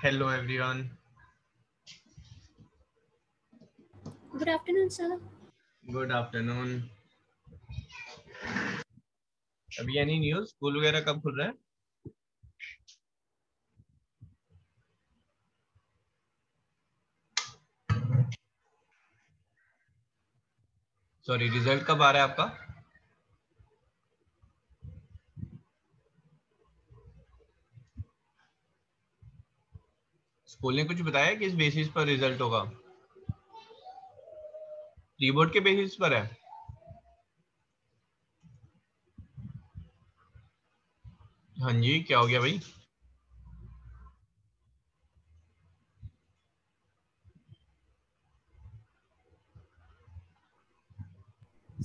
Hello everyone. Good afternoon, sir. Good afternoon. अभी यानी news school वगैरह कब खुल रहा है? सॉरी, रिजल्ट कब आ रहा है आपका? स्कूल ने कुछ बताया किस बेसिस पर रिजल्ट होगा? प्री बोर्ड के बेसिस पर है? हाँ जी, क्या हो गया भाई?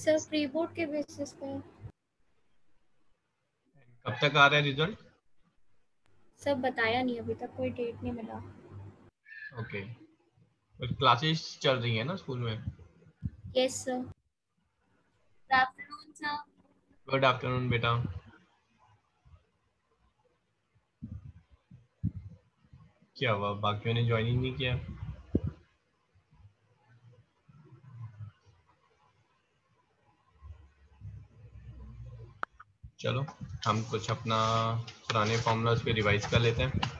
सर प्री बोर्ड के बेसिस पे। कब तक आ रहा है रिजल्ट? सर बताया नहीं, अभी तक कोई डेट नहीं मिला। ओके, तो क्लासेस चल रही है ना स्कूल में? Yes sir. Good afternoon sir. Good afternoon बेटा। क्या हुआ, बाकियों ने ज्वाइन नहीं किया? चलो हम कुछ अपना पुराने फॉर्मूलाज पे रिवाइज कर लेते हैं।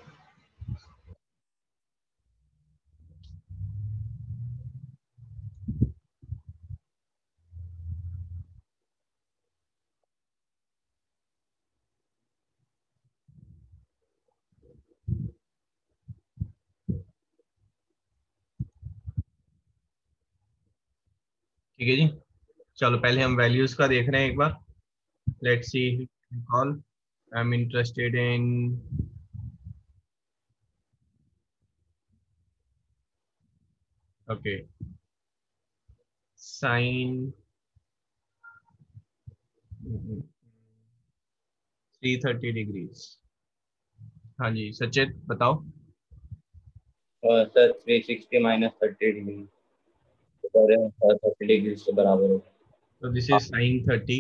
ठीक है जी, चलो पहले हम वैल्यूज का देख रहे हैं एक बार। Let's see call. I am interested in okay sine 330 degrees. हाँ जी सचेत बताओ। Sir 360 minus 30 degree sir 30 degree से बराबर होगा। तो this is sine 30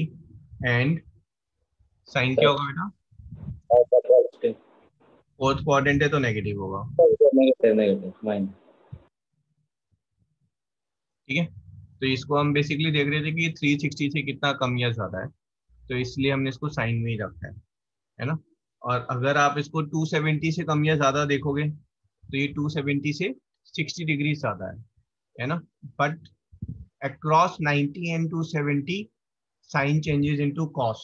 and sine क्या होगा बेटा? फोर्थ क्वाड्रेंट है तो नेगेटिव होगा। Negative negative minus. ठीक है, तो इसको हम बेसिकली देख रहे थे कि 360 से कितना कम या ज्यादा है, तो इसलिए हमने इसको साइन में ही रखा है ना। और अगर आप इसको 270 से कम या ज्यादा देखोगे तो ये 270 से 60 डिग्री ज्यादा है ना। But across 90 and 270 sin changes into cos.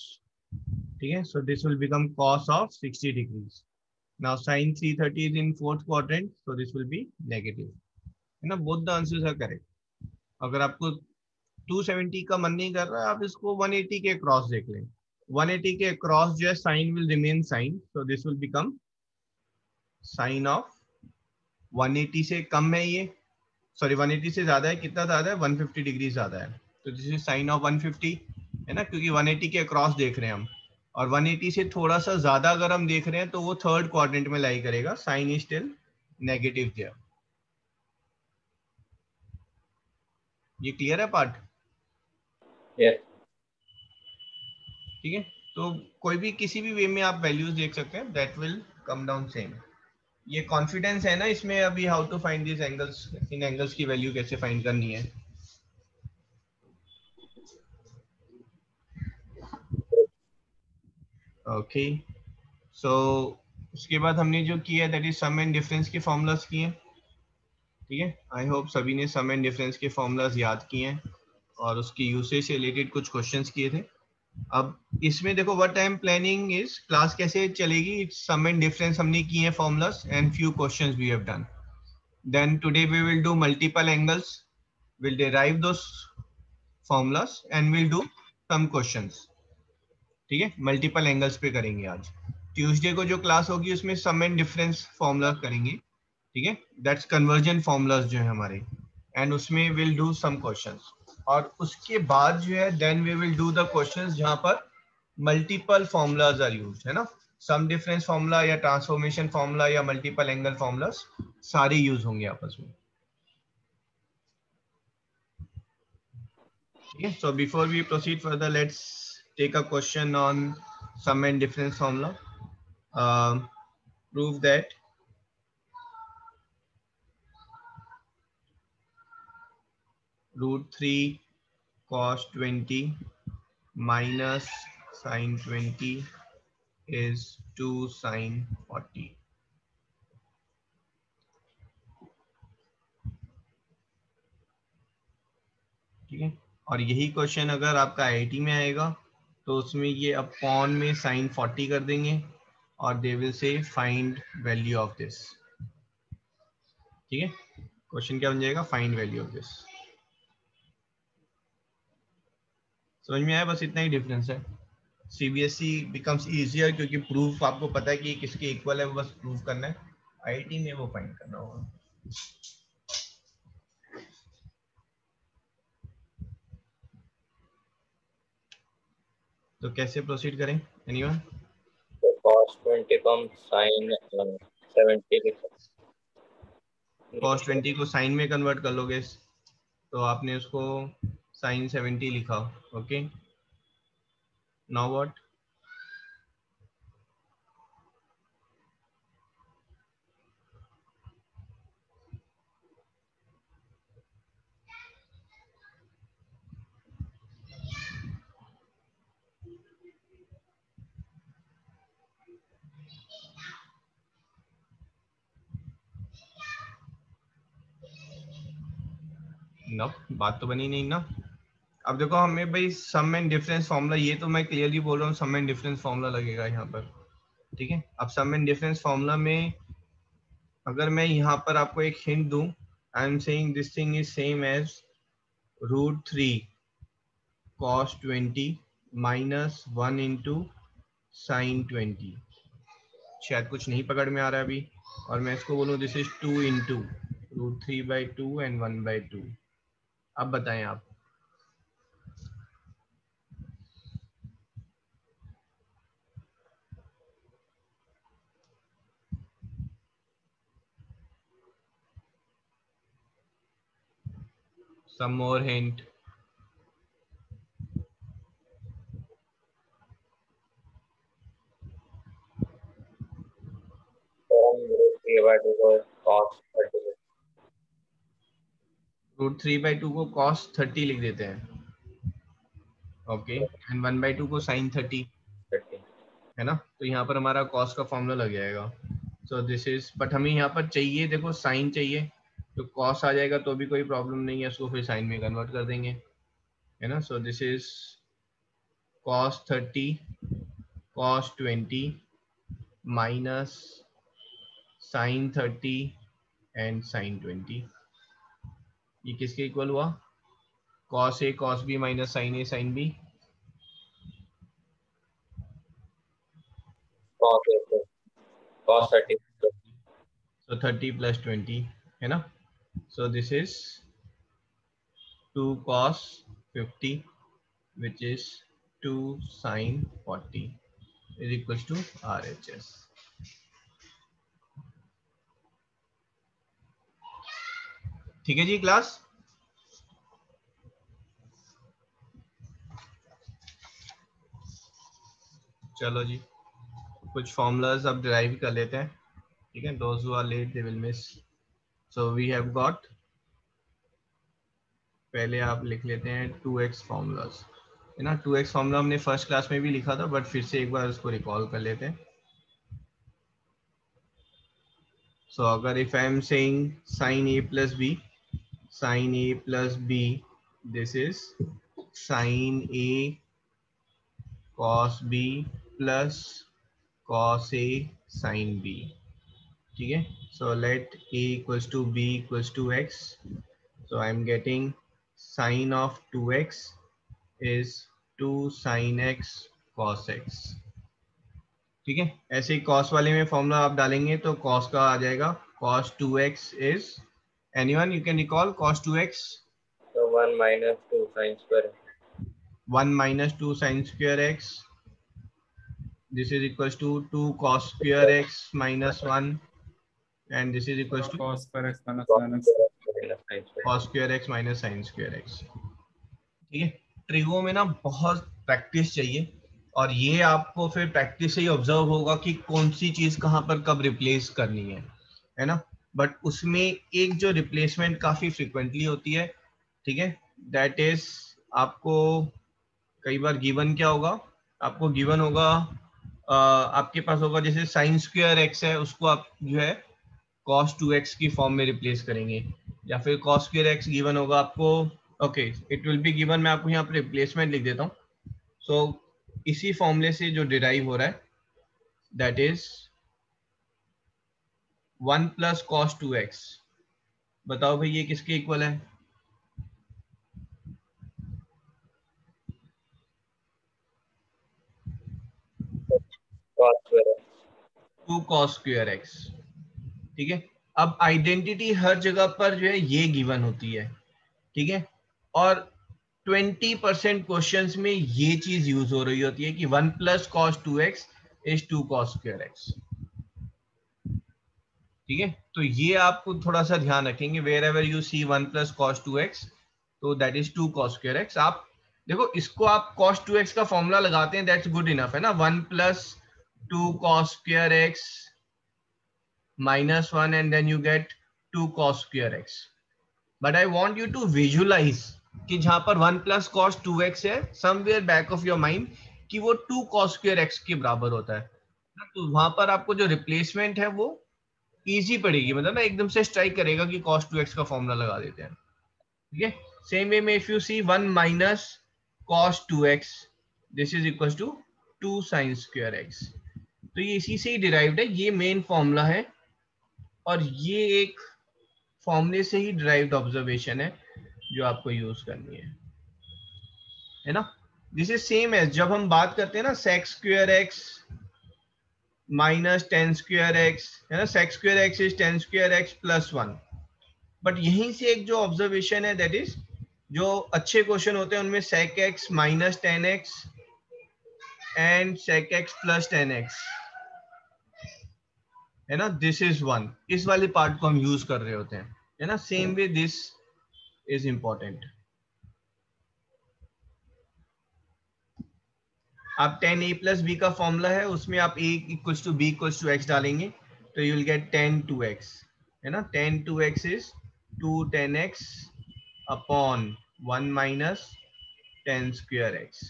ठीक है, so this will become cos of 60 degrees. Now sin 330 is in fourth quadrant, so this will be negative. है ना, both the answers are correct. अगर आपको 270 का मन नहीं कर रहा आप इसको 180 के क्रॉस देख लें। 180 के क्रॉस जो है sine will remain sine, so this will become sine of 180 से कम है ये, सॉरी 180 से ज्यादा है, कितना ज्यादा है 150 डिग्री ज्यादा है, तो दिस इज साइन ऑफ 150 है ना, क्योंकि 180 के अक्रॉस देख रहे हैं हम। और 180 से थोड़ा सा ज्यादा अगर हम देख रहे हैं तो वो थर्ड क्वाड्रेंट में लाई करेगा, sign is still negative there. ये क्लियर है पार्ट? यस। ठीक है, तो कोई भी किसी भी वे में आप वैल्यूज देख सकते हैं, that will come down same. ये कॉन्फिडेंस है ना इसमें अभी, how to find this angles, इन एंगल्स की वैल्यू कैसे फाइंड करनी है। ओके, सो उसके बाद हमने जो किया that is sum and difference के फॉर्मूलाज किए। ठीक है, आई होप सभी ने सम एंड डिफरेंस के फॉर्मूलाज याद किए हैं और उसकी यूसेज से रिलेटेड कुछ क्वेश्चंस किए थे। अब इसमें देखो what I am planning is, class कैसे चलेगी, सम एंड डिफरेंस हमने किए हैं formulas and few questions we have done. Then today we will do multiple angles, will derive those formulas and will do some questions. ठीक है, multiple angles पे करेंगे आज। ट्यूसडे को जो क्लास होगी उसमें सम एंड डिफरेंस फॉर्मूला करेंगे। ठीक है, दैट्स कन्वर्जन फॉर्मूलाज जो है हमारे, एंड उसमें विल डू सम क्वेश्चंस। और उसके बाद जो है then we will do the questions जहां पर मल्टीपल फॉर्मूलाज आर यूज्ड, है ना। सम डिफरेंस फॉर्मूला या ट्रांसफॉर्मेशन फॉर्मूला या मल्टीपल एंगल फॉर्मूलाज सारे यूज होंगे आपस में। ठीक है, so before we proceed further, let's take a question on sum and difference formula. Prove that √3 cos 20 minus sin 20 is 2 sin 40. ठीक है, और यही क्वेश्चन अगर आपका IIT में आएगा तो उसमें ये अपॉन में sin 40 कर देंगे और they will say find value of this. ठीक है, क्वेश्चन क्या बन जाएगा, फाइंड वैल्यू ऑफ दिस। समझ में आया, बस इतना ही डिफरेंस है। CBSE बिकम्स इजियर क्योंकि प्रूफ आपको पता है कि किसके इक्वल है, वो बस प्रूफ करना है। IIT में वो फाइंड करना होगा। तो कैसे प्रोसीड करें, एनीवन? तो cos 20 को हम sin 70 cos 20 को साइन में कन्वर्ट कर लोगे तो आपने उसको sin 70 लिखा। Okay, now what? ना, बात तो बनी नहीं ना। अब देखो हमें भाई सम एंड डिफरेंस फॉर्मूला, ये तो मैं क्लियरली बोल रहा हूँ, सम एंड डिफरेंस फॉर्मूला लगेगा यहाँ पर। ठीक है, अब सम एंड डिफरेंस फॉर्मूला में अगर मैं यहाँ पर आपको एक हिंट दूं, I am saying this thing is same as √3 cos 20 minus 1 into sin 20। शायद कुछ नहीं पकड़ में आ रहा है अभी, और मैं इसको बोलूँ दिस इज 2 into √3/2 and 1/2। अब बताएं आप। some more hint। तो हम √3/2 को cos 30 √3/2 को cos 30 लिख देते हैं। ओके, एंड 1/2 को sin 30 है ना, तो यहाँ पर हमारा cos का फॉर्मूला लग जाएगा। सो दिस इज, बट हमें यहाँ पर चाहिए, देखो साइन चाहिए, तो cos आ जाएगा तो भी कोई प्रॉब्लम नहीं है, उसको फिर साइन में कन्वर्ट कर देंगे, है ना। So this is cos 30 cos 20 minus sin 30 and sin 20। ये किसके इक्वल हुआ, cos A cos B minus sin A sin B। cos 30 So 30 plus 20 है ना। So this is 2 cos 50 which is 2 sin 40 is equals to RHS। ठीक है जी class. चलो जी, कुछ formulas अब डिराइव कर लेते हैं। ठीक है, those who are late they will miss। So we have got, पहले आप लिख लेते हैं 2x फॉर्मूलाज, है ना। 2x फॉर्मूला हमने फर्स्ट क्लास में भी लिखा था, बट फिर से एक बार उसको रिकॉल कर लेते हैं। So अगर if I am saying sin A plus B, sin A plus B, this is sin A cos B plus cos A sin B। ठीक है, so let A equals to B equals to x, so I am getting sin of 2x is 2 sin x cos x। ठीक है, ऐसे ही cos वाले में formula आप डालेंगे तो cos का आ जाएगा cos 2x is, anyone you can recall cos 2x? तो 1 minus 2 sin square 1 minus 2 sin square x, this is equals to 2 cos square x minus 1, and this is equals to cos square x minus cos sin x। cos square x minus sin square x। ठीक है, trigo में ना बहुत practice चाहिए, और ये आपको फिर प्रैक्टिस से ही ऑब्जर्व होगा कि कौन सी चीज कहाँ पर कब रिप्लेस करनी है ना। बट उसमें एक जो रिप्लेसमेंट काफी फ्रिक्वेंटली होती है, ठीक है, दैट इज आपको कई बार गिवन क्या होगा, आपको गिवन होगा आपके पास होगा जैसे साइन स्क्वायर एक्स है, उसको आप जो है cos 2x की फॉर्म में रिप्लेस करेंगे, या फिर cos स्क्वायर एक्स गिवन होगा आपको, okay it will be given, मैं आपको यहाँ पर रिप्लेसमेंट लिख देता हूँ. सो इसी फॉर्मूले से जो डिराइव हो रहा है that is 1 plus cos 2x. बताओ भाई ये किसके इक्वल है? cos square 2 cos square x. ठीक है, अब आइडेंटिटी हर जगह पर जो है ये गिवन होती है. ठीक है, और 20% क्वेश्चंस में ये चीज यूज हो रही होती है कि 1 plus cos 2x is 2 cos square x. ठीक है, तो ये आपको थोड़ा सा ध्यान रखेंगे, wherever you see 1 plus cos 2x तो that is 2 cos square x. आप देखो इसको आप cos 2x का फॉर्मूला लगाते हैं, दैट्स गुड इनफ है ना. 1 plus 2 cos square x -1 and then you get 2 cos square x. But I want you to visualize कि जहां पर 1 plus cos 2x है, somewhere back of your mind कि वो 2 cos square x के बराबर होता है. तो वहां पर आपको जो रिप्लेसमेंट है वो इजी पड़ेगी, मतलब ना एकदम से स्ट्राइक करेगा कि cos 2x का फॉर्मूला लगा देते हैं. ठीक है, सेम वे में if you see 1 minus cos 2x this is equal to 2 sin square x. तो ये इसी से ही डिराइव्ड है, ये मेन फॉर्मूला है और ये एक फॉर्मूले से ही डिराइव्ड ऑब्जर्वेशन है जो आपको यूज करनी है ना. दिस इज सेम एज जब हम बात करते हैं ना sec square x minus ten square x, है ना. sec square x is ten square x plus 1. But यहीं से एक जो ऑब्जर्वेशन है दैट इज जो अच्छे क्वेश्चन होते हैं उनमें sec x minus ten x and sec x plus ten x, है ना. दिस इज 1, इस वाले पार्ट को हम यूज कर रहे होते हैं, है ना. Same way this is important. आप 10a प्लस बी का फॉर्मूला है, उसमें आप a equals to b equals to x डालेंगे तो यू विल गेट 10 2x, है ना. 10 2x is 2 10x upon 1 minus 10 square x.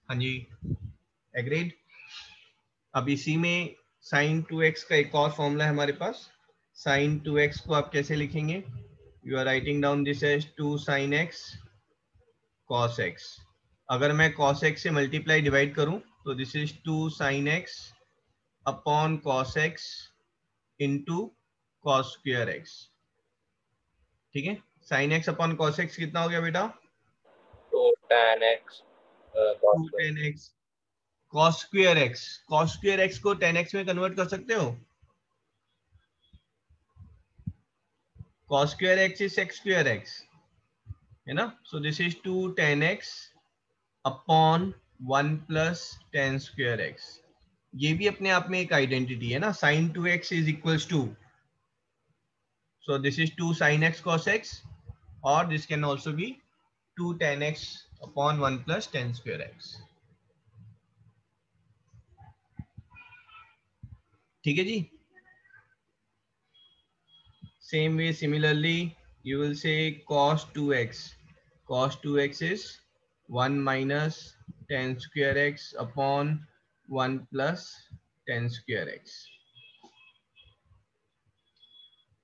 हाँ जी, एग्रीड. अब इसी में sin 2x का एक और फॉर्मूला है हमारे पास. sin 2x को आप कैसे लिखेंगे? You are writing down this as 2 sin x cos x. अगर मैं cos x से मल्टीप्लाई डिवाइड करूं तो this is 2 sin x upon cos x into cos square x. ठीक है, sin x upon cos x कितना हो गया बेटा? 2 tan x 2 tan x cos square x. cos square x को tan x में कन्वर्ट कर सकते हो? cos square x is sec square x, है ना. So this is 2 tan x upon 1 plus tan square x. ये भी अपने आप में एक आइडेंटिटी है ना. sin 2x is equals to, so this is 2 sin x cos x or this can also be 2 tan x upon 1 plus tan square x. ठीक है जी. Same way similarly you will say cos 2x. Cos 2x is 1 minus tan square x upon 1 plus tan square x.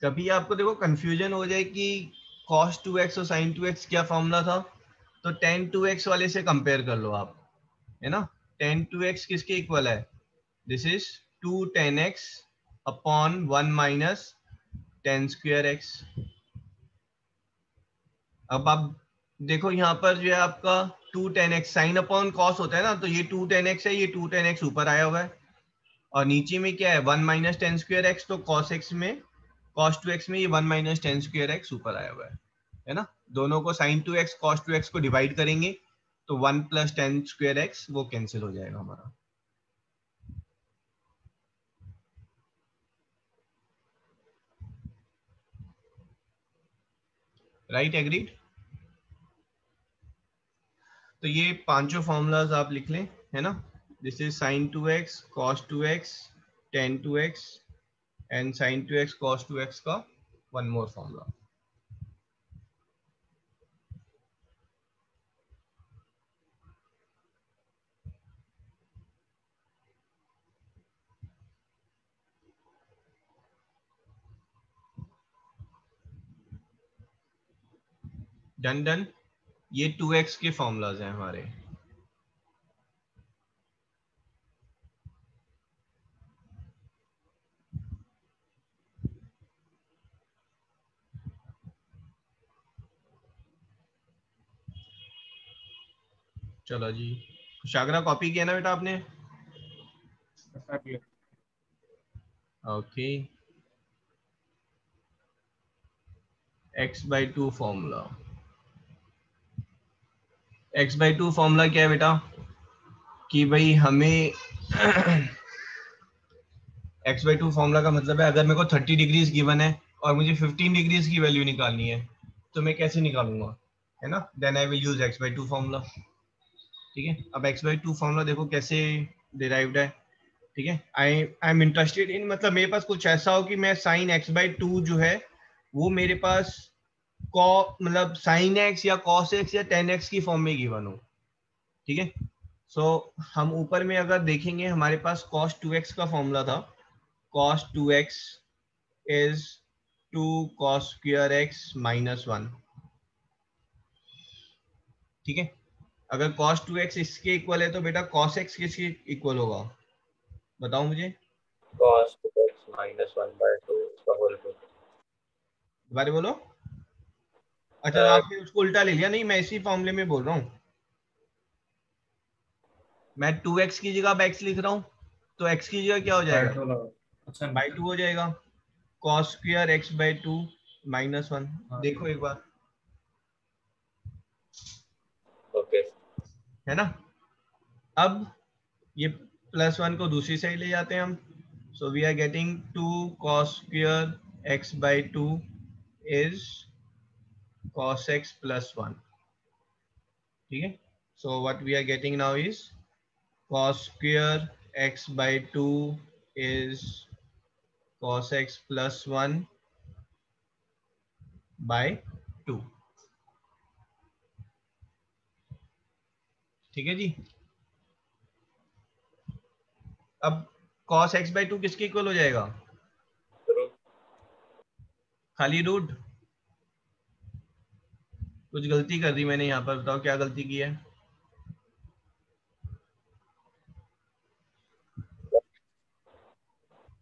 कभी आपको देखो confusion हो जाए कि cos 2x और sin 2x क्या फॉर्मूला था, तो tan 2x वाले से कंपेयर कर लो आप, है ना. tan 2x किसके इक्वल है? This is 2 tan x upon 1 minus tan square x. अब आप देखो यहाँ पर जो है आपका 2 tan x sine upon cos होता है ना, तो ये 2 tan x है, ये 2 tan x ऊपर आया हुआ है और नीचे में क्या है 1 माइनस tan स्क्वायर x. तो cos 2x में ये 1 माइनस tan स्क्वायर x ऊपर आया हुआ है ना. दोनों को sin 2x cos 2x को डिवाइड करेंगे तो 1 प्लस tan स्क्वायर x वो कैंसिल हो जाएगा हमारा. Right, agreed. तो ये पांचों फॉर्मूलाज आप लिख लें, है ना. This is sin 2x cos 2x tan 2x and sin 2x cos 2x का one more formula. Done done. ये 2x के फॉर्मूलाज हैं हमारे। चलो जी, कुशागरा कॉपी किया ना बेटा आपने? Okay. x/2 formula. x/2 formula क्या है बेटा कि भाई हमें x/2 फॉर्मूला का मतलब है अगर मेरे को 30 डिग्रीज गिवन है और मुझे 15 डिग्रीज की वैल्यू निकालनी है तो मैं कैसे निकालूंगा, है ना? Then I will use x/2 formula. ठीक है, अब x/2 फॉर्मूला देखो कैसे डिराइव्ड है। ठीक है, आई एम इंटरेस्टेड इन, मतलब मेरे पास कुछ ऐसा हो कि मैं साइन x/2 जो है वो मेरे पास मतलब साइन x या cos x या tan x की फॉर्म में गिवन हो। ठीक है, सो हम ऊपर में अगर देखेंगे हमारे पास cos 2x का फॉर्मूला था। cos 2x is 2 cos square x minus 1। ठीक है, अगर cos 2x इसके इक्वल है तो बेटा cos x किसके इक्वल होगा, बताओ मुझे। cos 2x minus 1/2 इसका होल क्यूब। दोबारा बोलो। अच्छा, तो आपने उसको उल्टा ले लिया? नहीं, मैं इसी फॉर्मूले में बोल रहा हूँ। मैं 2x की जगह x लिख रहा हूँ तो x की जगह क्या हो जाएगा, अच्छा बाई 2 हो जाएगा। cos square x/2 minus 1। देखो एक बार, ओके है ना? अब ये +1 को दूसरी साइड ले जाते हैं हम। So we are getting 2 cos square x/2 is cos x plus 1। ठीक है, so what we are getting now is cos square x/2 is cos x plus 1 by 2। ठीक है जी। अब cos x/2 किसके इक्वल हो जाएगा, खाली रूट। कुछ गलती कर दी मैंने यहाँ पर, बताओ क्या गलती की है।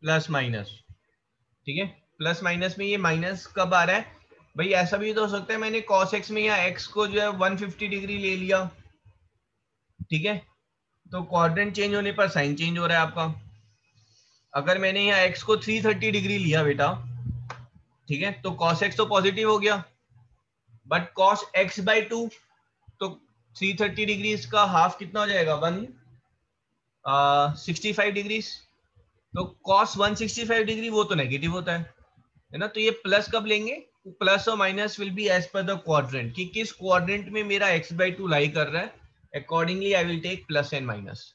Plus minus. ठीक है, प्लस माइनस में ये माइनस कब आ रहा है भाई? ऐसा भी तो हो सकता है मैंने cos x में या x को जो है 150 डिग्री ले लिया। ठीक है, तो क्वाड्रेंट चेंज होने पर साइन चेंज हो रहा है आपका। अगर मैंने यहाँ x को 330 डिग्री लिया बेटा, ठीक है, तो cos x तो पॉजिटिव हो गया, बट cos x/2 तो 330 डिग्री का हाफ कितना हो जाएगा, 165 डिग्री। तो cos 165 डिग्री वो तो नेगेटिव होता है ना? तो ये प्लस कब लेंगे, प्लस और minus will be as per the quadrant, कि किस क्वाड्रेंट में मेरा x/2 लाई कर रहा है, accordingly I will take plus and minus.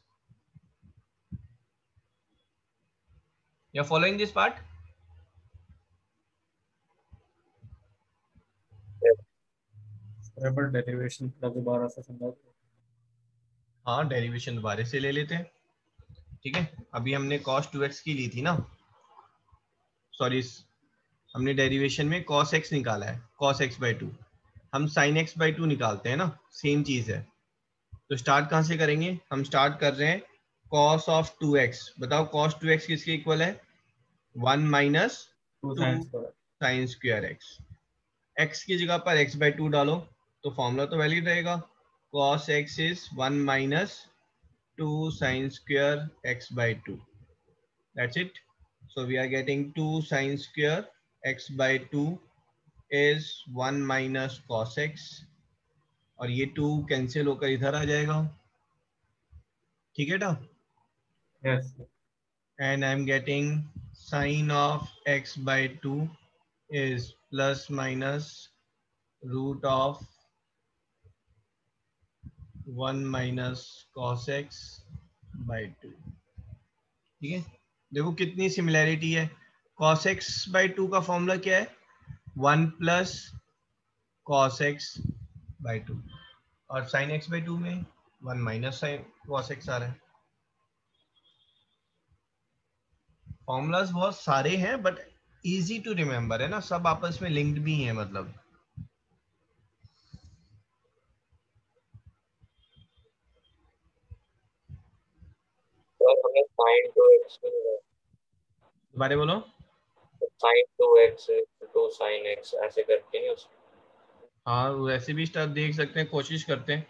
You are following this part? Derivation दोबारा से समझा। हाँ, डेरिवेशन दोबारा से ले लेते हैं। ठीक है, अभी हमने cos 2x की ली थी ना, सॉरी, हमने डेरिवेशन में cos x निकाला है, cos x/2। हम sin x/2 निकालते हैं ना, सेम चीज है। तो स्टार्ट कहाँ से करेंगे, हम स्टार्ट कर रहे हैं cos of 2x। बताओ cos 2x किसके इक्वल है, 1 minus 2 sign square x। x की जगह पर x/2 डालो तो फॉर्मूला तो वैलिड रहेगा। cos x is 1 minus 2 sin square x/2। That's it. So we are getting 2 sin square x/2 is 1 minus cos x, और ये 2 कैंसिल होकर इधर आ जाएगा। ठीक है ना? Yes And I'm getting sine of x/2 is plus minus root of 1 minus cos x/2। ठीक है, देखो कितनी सिमिलैरिटी है। cos x बाई टू का फॉर्मूला क्या है, 1 plus cos x by to, और sin x बाई टू में 1 माइनस साइन cos x आ रहा है। फॉर्मूलाज बहुत सारे हैं बट इजी टू रिमेम्बर है ना, सब आपस में लिंक्ड भी हैं मतलब। तो हमें साइन टू एक्स दोबारा बोलो। Sine two x two sine x ऐसे करके नहीं उसको। हाँ वैसे भी स्टेप देख सकते हैं, कोशिश करते हैं,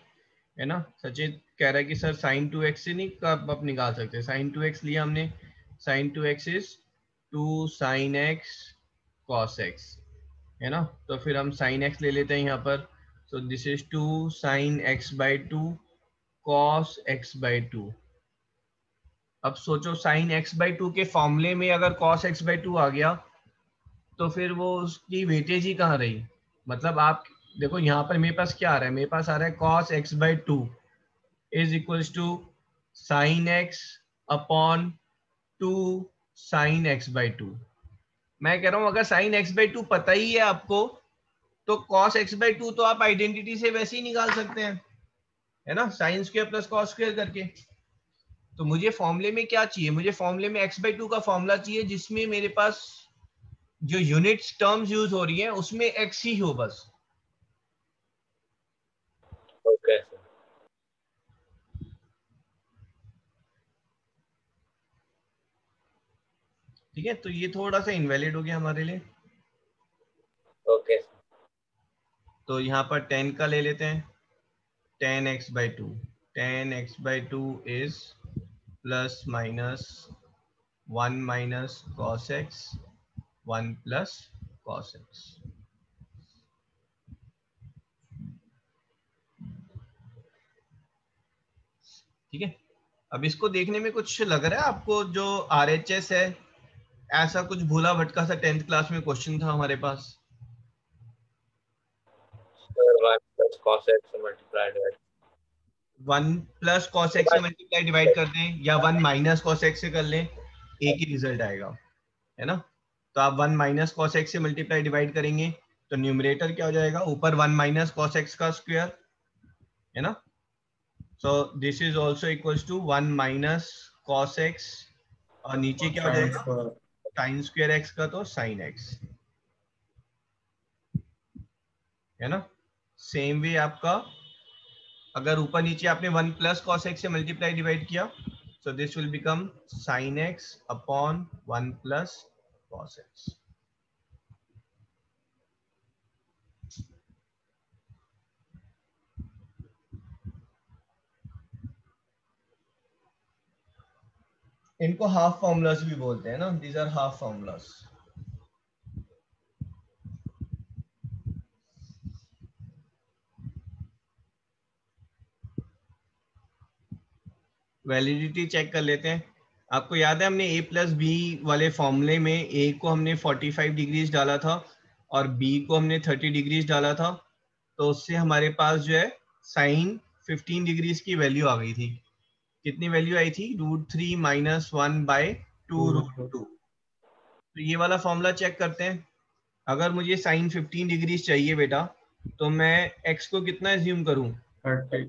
है ना। सचिन कह रहा है कि सर साइन टू एक्स से नहीं कब आप निकाल सकते, साइन टू एक्स लिया हमने, sine two x is two sine x cos x, है ना। तो फिर हम साइन एक्स ले लेते हैं यहाँ पर, so this is two sine x by two cos x by two. अब सोचो साइन एक्स बाई टू के फॉर्मूले में अगर कॉस एक्स बाई टू आ गया तो फिर वो उसकी वेटेज ही कहाँ रही। मतलब आप देखो यहाँ पर मेरे पास क्या आ रहा है, मेरे पास आ रहा है cos x by two is equals to sine x upon two sine x by two. मैं कह रहा हूँ अगर साइन एक्स बाई टू पता ही है आपको तो cos x बाई टू तो आप आइडेंटिटी से वैसे ही निकाल सकते हैं, है ना, sine square plus cos square करके। तो मुझे फॉर्मूले में क्या चाहिए, मुझे फॉर्मूले में x बाई टू का फॉर्मूला चाहिए जिसमें मेरे पास जो यूनिट्स टर्म्स यूज हो रही हैं उसमें x ही हो बस। Okay sir. ठीक है, तो ये थोड़ा सा इनवैलिड हो गया हमारे लिए। Okay sir. तो यहाँ पर 10 का ले लेते हैं, 10x by two, 10x by two is plus minus 1 minus cos x 1 plus cos x. ठीक है, अब इसको देखने में कुछ लग रहा है आपको जो RHS है, ऐसा कुछ भूला भटका सा 10th क्लास में क्वेश्चन था हमारे पास। Sir 1 plus cos x multiplied by 1 plus cos x से मल्टीप्लाई डिवाइड कर दें या 1 माइनस कॉस एक्स से कर लें, एक ही रिजल्ट आएगा, है ना। तो आप 1 माइनस कॉस एक्स से मल्टीप्लाई डिवाइड करेंगे तो न्यूमरेटर क्या हो जाएगा, ऊपर 1 माइनस कॉस एक्स का स्क्वायर, है ना। So this is also equals to 1 minus cos x, और नीचे क्या हो साइन जाएगा, स्क्वायर। साइन स्क्वायर एक्स का तो साइन एक्स, है ना। सेम वे आपका अगर ऊपर नीचे आपने 1 प्लस कॉस एक्स से मल्टीप्लाई डिवाइड किया, so this will become sin x upon 1 plus cos x। इनको हाफ फॉर्मूलास भी बोलते हैं ना, these are half formulas. Validity check कर लेते हैं। आपको याद है हमने a प्लस बी वाले फॉर्मूले में a को हमने 45 डिग्रीज डाला था और b को हमने 30 डिग्रीज डाला था, तो उससे हमारे पास जो है साइन 15 डिग्रीज की वैल्यू आ गई थी। कितनी वैल्यू आई थी, √3 माइनस 1 बाय 2√2। तो ये वाला फॉर्मूला चेक करते हैं। अगर मुझे साइन 15 डिग्रीज चाहिए बेटा, तो मैं x को कितना एज्यूम करूं, 30।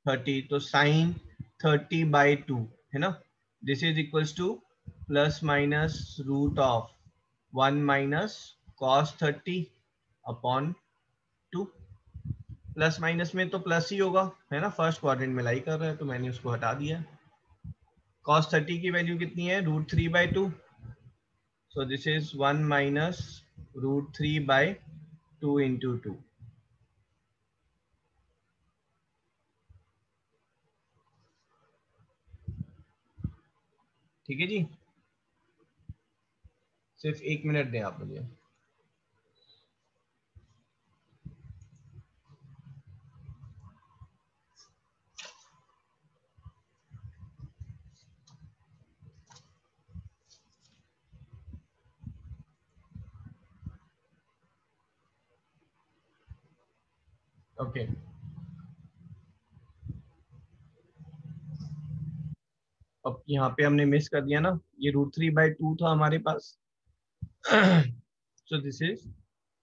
30, तो साइन 30 बाई टू, है ना। This is equals to plus minus root of 1 minus cos 30 upon 2। Plus minus में तो प्लस ही होगा, है ना, फर्स्ट क्वाड्रेंट में लाई कर रहा है तो मैंने उसको हटा दिया। कॉस 30 की वैल्यू कितनी है, √3 by two, so this is 1 minus √3 by 2 into 2। ठीक है जी, सिर्फ 1 मिनट दें आप मुझे। ओके, अब यहाँ पे हमने मिस कर दिया ना, ये √3/2 था हमारे पास। So this is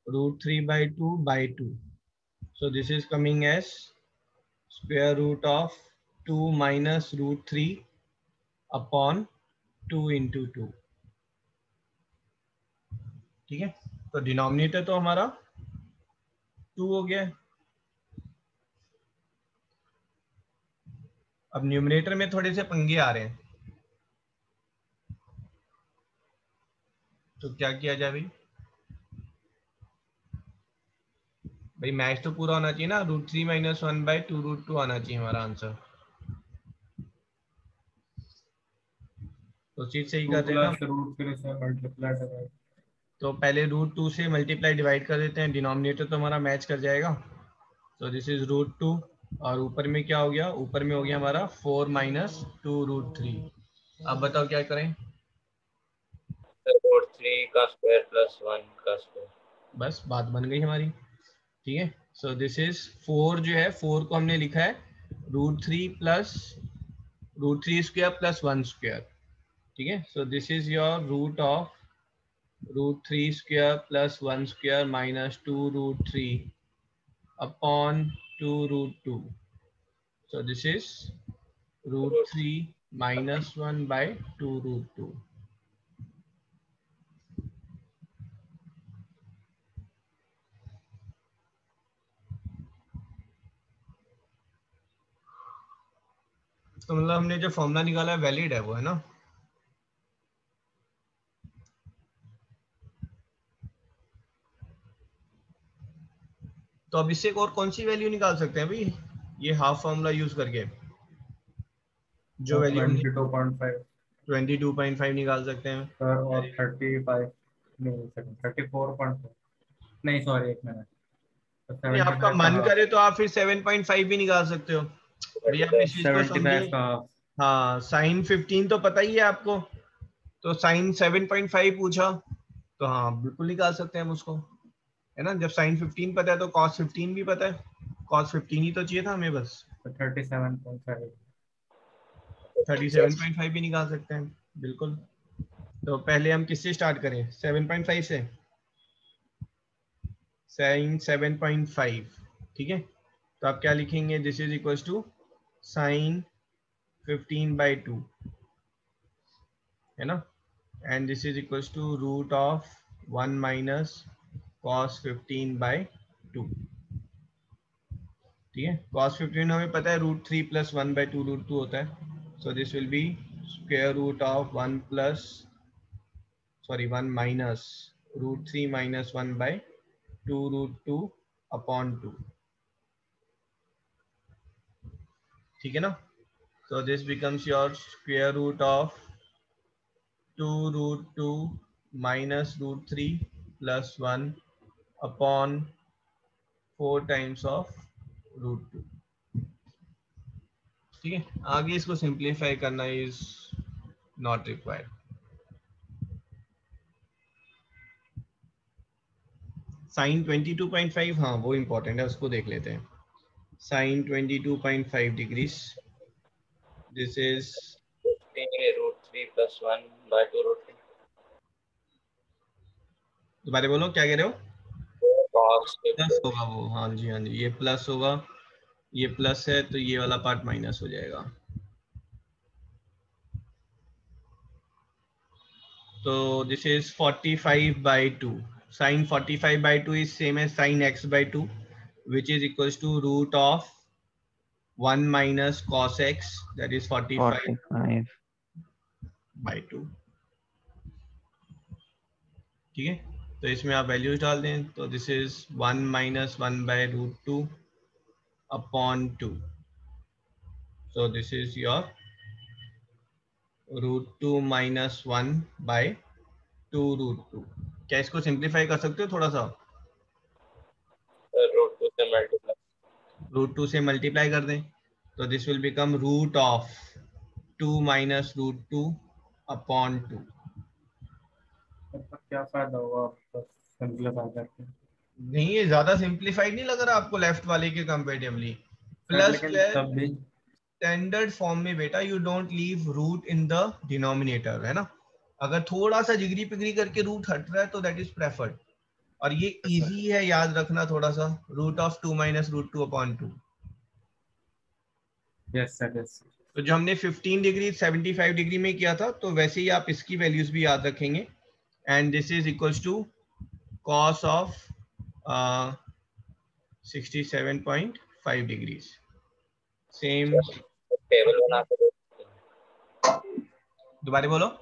√3/2/2. So this is coming as square root of 2 minus √3 upon 2 into 2. ठीक है, तो डिनोमिनेटर तो हमारा 2 हो गया। अब न्यूमरेटर में थोड़े से पंगे आ रहे हैं, तो क्या किया जाए भाई मैच तो पूरा होना चाहिए ना, √3 - 1/2 √2 आना चाहिए हमारा आंसर। तो चीज सही कर देना, √3 से मल्टीप्लाई करें। तो पहले √2 से मल्टीप्लाई डिवाइड कर देते हैं, डिनोमिनेटर तो हमारा मैच कर जाएगा। तो दिस इज √2 और ऊपर में क्या हो गया, ऊपर में हो गया हमारा 4 - 2 √3। अब बताओ क्या करें, √3 का स्क्वायर प्लस 1 का स्क्वायर। बस बात बन गई हमारी। ठीक है, सो दिस इज 4 जो है 4 को हमने लिखा है √3 प्लस √3 स्क्वायर प्लस 1 स्क्वायर। ठीक है, so this is your root of √3 square plus 1 square minus 2 √3 upon 2 √2. So this is √3 minus 1 by 2 √2. तो मतलब हमने जो फॉर्मूला निकाला है वैलिड है वो, है ना। तो अब इससे एक और कौन सी वैल्यू निकाल सकते हैं भाई, ये हाफ फॉर्मूला यूज करके जो वैल्यू 22.5 22.5 निकाल सकते हैं। सर, और 35 नहीं, 34.5 नहीं, सॉरी, एक मिनट। तो नहीं, आपका 75 का मन हाफ। करे तो आप फिर 7.5 भी निकाल सकते हो भैया, आप इस चीज को 75 समझिए। का हाफ। हाँ, साइन 15 तो पता ही है आपको, तो साइन 7.5 पूछा तो हाँ बिल्कुल निकाल सकते हैं हम उसको, है ना। जब साइन 15 पता है तो कॉस 15 भी पता है, कॉस 15 ही तो चाहिए था हमें बस। तो 37.5। 37.5 भी निकाल सकते हैं बिल्कुल। तो पहले हम किससे स्टार्ट करें, 7.5 से, साइन 7.5। ठीक है, तो आप क्या लिखेंगे, this is equal to sine 15/2, है ना, and this is equal to root of 1 minus cos 15/2। ठीक है, कॉस 15 हमें पता है √3 प्लस 1/2 √2 होता है, so this will be square root of 1 minus √3 - 1/2 √2 upon 2। ठीक है ना, so this becomes your square root of 2 √2 minus √3 plus 1 upon 4 times of √2। ठीक है, आगे इसको सिंप्लीफाई करना इज नॉट रिक्वायर्ड। साइन 22.5, हाँ वो इंपॉर्टेंट है, उसको देख लेते हैं। Sine 22.5 degrees, this is √3 plus 1/2 √3 दोबारा बोलो क्या कह रहे हो, cos प्लस होगा वो, हाँ जी हाँ जी, ये प्लस होगा, ये प्लस है तो ये वाला पार्ट माइनस हो जाएगा। तो this is 45/2, sin 45/2 is same as sin x/2, which is equals to root of 1 minus cos x, that is 45/2। ठीक है, तो इसमें आप वैल्यूज डाल दें, तो this is 1 - 1/√2 upon 2, so this is your √2 - 1/2 √2। क्या इसको सिंप्लीफाई कर सकते हो थोड़ा सा, √2 से मल्टीप्लाई। √2 से मल्टीप्लाई कर दें, तो this will become root of 2 minus √2 upon 2। मतलब क्या फायदा हुआ आपको सिंपलीफाई करके? नहीं, ये ज्यादा सिंप्लीफाइड नहीं लग रहा आपको लेफ्ट वाले के कंपेरेटिवली, सर प्लस लेकिन जो है, तब भी स्टैंडर्ड फॉर्म में बेटा you don't leave root in the denominator, है ना। अगर थोड़ा सा जिगरी पिगरी करके रूट हट रहा है तो दैट इज प्रेफर्ड, और ये इजी है याद रखना थोड़ा सा, root of 2 minus root 2 upon 2। Yes sir, yes. तो जो हमने 15 डिग्री 75 डिग्री में किया था, तो वैसे ही आप इसकी वैल्यूज भी याद रखेंगे, and this is equals to cos of 67.5 degrees. Same, table बना के दे सकते दोबारा बोलो। हैं,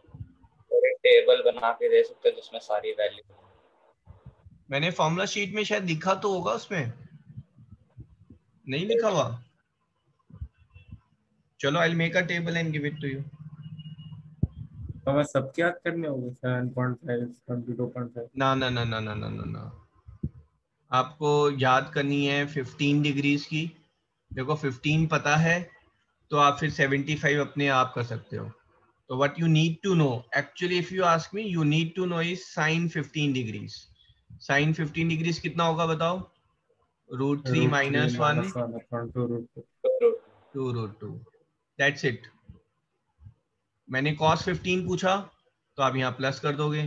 एक टेबल बना के दे सकते हैं जिसमें सारी वैल्यू। मैंने फॉर्मूला शीट में शायद लिखा तो होगा, उसमें नहीं लिखा हुआ। चलो I will make a table and give it to you. तो बस सबके याद करने होंगे 7.5 22.5। ना ना ना ना ना ना ना ना, आपको याद करनी है 15 डिग्रीज की। देखो 15 पता है तो आप फिर 75 अपने आप कर सकते हो। तो what you need to know, actually if you ask me, you need to know is sine 15 degrees. Sine 15 degrees कितना होगा बताओ? Root 3 minus 1 two root 2, that's it. मैंने cos 15 पूछा तो आप यहाँ प्लस कर दोगे,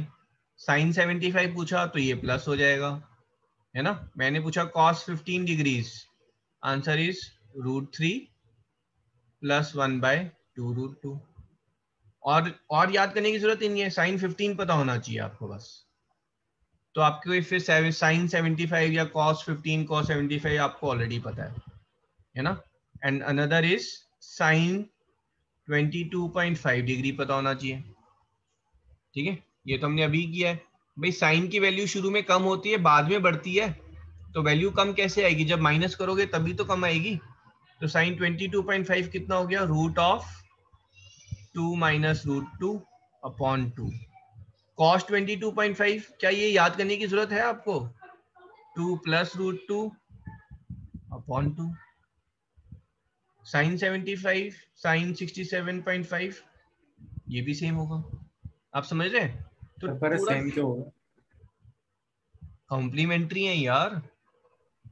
साइन 75 पूछा तो ये प्लस हो जाएगा, है ना। मैंने पूछा cos 15 degrees, answer is root 3 plus 1 by 2 root 2। और याद करने की जरूरत ही नहीं है, साइन 15 पता होना चाहिए आपको बस। तो आपको फिर साइन 75 या cos 15 cos 75 आपको ऑलरेडी पता है ना। And another is sine 22.5 degree पता होना चाहिए, ठीक है। ये तो हमने अभी किया है भाई। साइन की वैल्यू शुरू में कम होती है, बाद में बढ़ती है, तो वैल्यू कम कैसे आएगी? जब माइनस करोगे तभी तो कम आएगी। तो साइन 22.5 कितना हो गया? Root of 2 minus root 2 upon 2। Cos 22.5, क्या ये याद करने की जरूरत है आपको? 2 plus root 2 upon 2। Sine 75 sine 67.5 ये भी सेम होगा, आप समझ रहे हैं? तो पर पूरा सेम क्यों होगा? कॉम्प्लीमेंट्री है यार।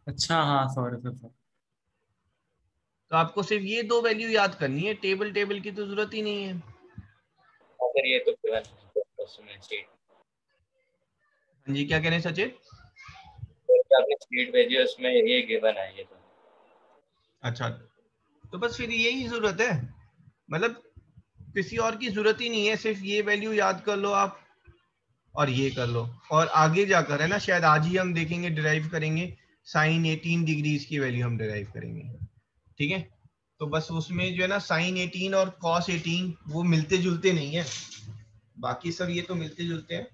अच्छा हाँ, सॉरी सर। तो आपको सिर्फ ये दो वैल्यू याद करनी है, टेबल टेबल की तो जरूरत ही नहीं है। अगर ये तो गिवन शीट, हाँ जी, क्या कह रहे हैं सचिन? आपने शीट भेजी है उसमें ये गिवन है ये तो। अच्छा, तो बस फिर यही जरूरत है, मतलब किसी और की जरूरत ही नहीं है, सिर्फ ये वैल्यू याद कर लो आप और ये कर लो। और आगे जाकर, है ना, शायद आज ही हम देखेंगे, डिराइव करेंगे साइन 18 डिग्रीज की वैल्यू हम डिराइव करेंगे, ठीक है। तो बस उसमें जो है ना साइन 18 और कॉस 18 वो मिलते जुलते नहीं है, बाकी सब ये तो मिलते जुलते हैं।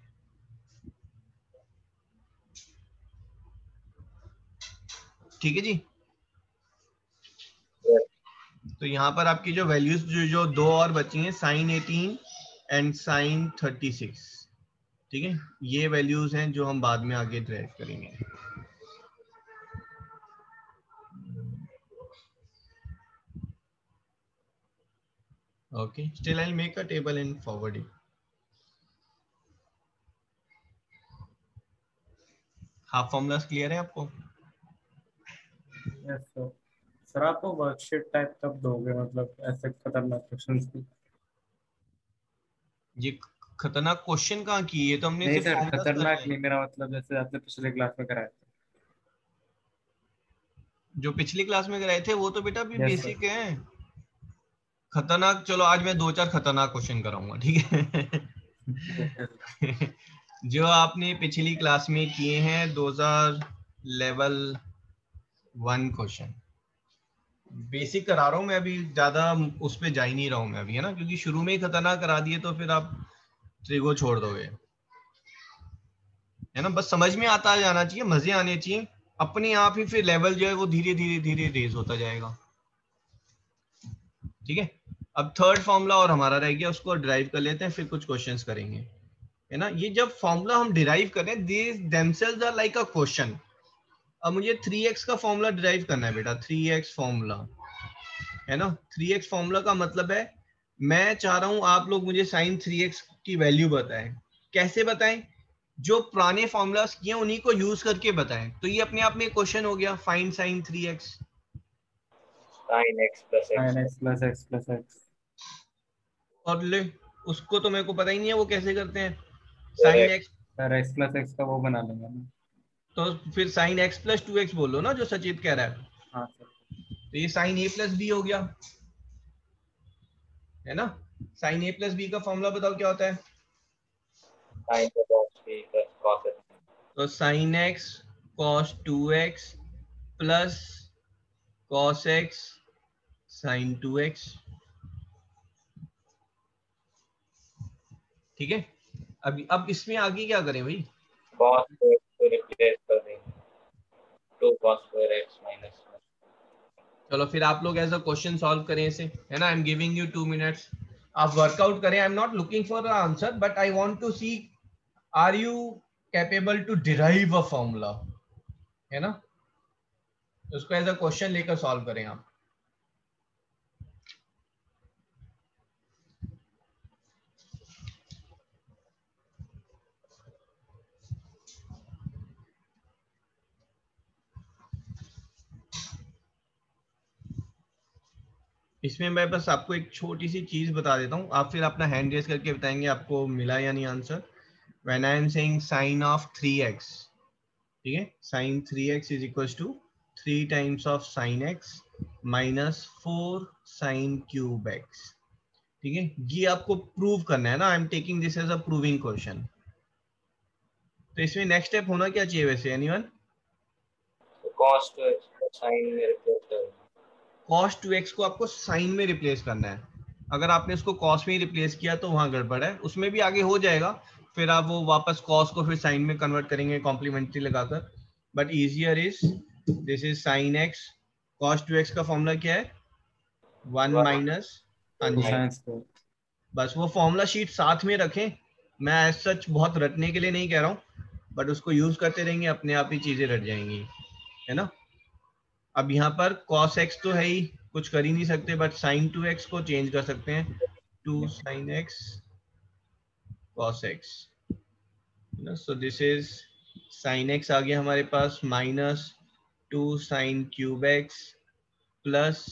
ठीक है जी। तो यहाँ पर आपकी जो वैल्यूज जो दो और बची हैं, साइन 18 एंड साइन 36, ठीक है। ये वैल्यूज हैं जो हम बाद में आगे ड्राइव करेंगे। Okay, still I will make a table and forward it. Half formulas clear है आपको? Yes sir. सर आप वो वर्कशीट टाइप कब दोगे, मतलब ऐसे खतरनाक क्वेश्चंस की? ये खतरनाक क्वेश्चन कहाँ की, ये तो हमने नहीं सिर्फ सर, फॉर्मूलास कर खतरनाक रहे नहीं, हैं मेरा मतलब जैसे आपने पिछले क्लास में कराया था। जो पिछली क्लास में कराए थे, वो तो बेटा अभी यस सर। बेसिक है। खतरनाक, चलो आज मैं दो चार खतरनाक क्वेश्चन कराऊंगा, ठीक है। जो आपने पिछली क्लास में किए हैं 2000 लेवल 1 क्वेश्चन, बेसिक करा रहा हूँ मैं अभी, ज्यादा उस पर जा ही नहीं रहा हूँ मैं अभी, है ना, क्योंकि शुरू में ही खतरनाक करा दिए तो फिर आप ट्रिगो छोड़ दोगे, है ना। बस समझ में आता जाना चाहिए, मजे आने चाहिए, अपने आप ही फिर लेवल जो है वो धीरे धीरे धीरे रेज होता जाएगा, ठीक है। अब थर्ड फॉर्मूला और हमारा रह गया, उसको ड्राइव कर लेते हैं, फिर कुछ क्वेश्चंस करेंगे, है ना। ये जब फॉर्मूला हम डिराइव करें, these themselves are like a question. अब मुझे 3x का फॉर्मूला डिराइव करना है बेटा, 3x फॉर्मूला, है ना। 3x फॉर्मूला का मतलब है, मैं चाह रहा हूं आप लोग मुझे साइन 3x की वैल्यू बताएं। कैसे बताएं? जो पुराने फॉर्मूलास किए उन्हीं को यूज करके बताएं। तो ये अपने आप में क्वेश्चन हो गया, find sign 3x, sin x plus x। sin x plus x plus x। और ले, उसको तो मेरे को पता ही नहीं है वो कैसे करते हैं। फिर sine x x, sir x plus x का वो बना लेंगे ना। तो फिर साइन एक्स प्लस 2x बोलो ना, जो सचित कह रहा है। हाँ सर। तो ये साइन ए प्लस बी हो गया, है ना। साइन ए प्लस बी का फॉर्मूला बताओ क्या होता है। sin cos b plus cos x। तो sine x cos 2x plus cos x sine 2x। ठीक है। अब इसमें आगे क्या करें भाई। cos x को रिप्लेस कर देंगे 2 cos square x minus 1। चलो फिर आप लोग ऐसा क्वेश्चन सॉल्व करें इसे, है ना। I am giving you 2 minutes, आप वर्कआउट करें। I am not looking for answer, but I want to see are you capable to derive a formula, है ना। उसको एज अ क्वेश्चन लेकर सॉल्व करें आप। इसमें मैं बस आपको एक छोटी सी चीज बता देता हूँ, आप फिर अपना हैंड रेज करके बताएंगे आपको मिला या नहीं answer. When I am saying sine of 3x, ठीक है, sine 3x is equal to 3 times of sine x minus 4 sine cube x। ठीक है, ये आपको प्रूव करना है ना। I am taking this as a proving question. तो इसमें नेक्स्ट स्टेप होना क्या चाहिए वैसे, एनीवन। तो cos 2x को sin में रिप्लेस कर देंगे। cos 2x को आपको साइन में रिप्लेस करना है। अगर आपने उसको cos में ही रिप्लेस किया तो वहां गड़बड़ है, उसमें भी आगे हो जाएगा। फिर आप वो वापस cos को फिर साइन में कन्वर्ट करेंगे कॉम्प्लीमेंट्री लगाकर। But easier is, this is sine x, cos 2x का फॉर्मूला क्या है, 1 1 माइनस। हाँ जी, कोसाइन स्क्वायर। बस वो फॉर्मूला शीट साथ में रखें। मैं एज सच बहुत रटने के लिए नहीं कह रहा हूँ, बट उसको यूज करते रहेंगे, अपने आप ही चीजें रट जाएंगी, है ना। अब यहाँ पर cos x तो है ही, कुछ कर ही नहीं सकते, बट sin 2x को चेंज कर सकते हैं, 2 sin x cos x, ना। So this is sin x आ गया हमारे पास minus 2 sin cube x plus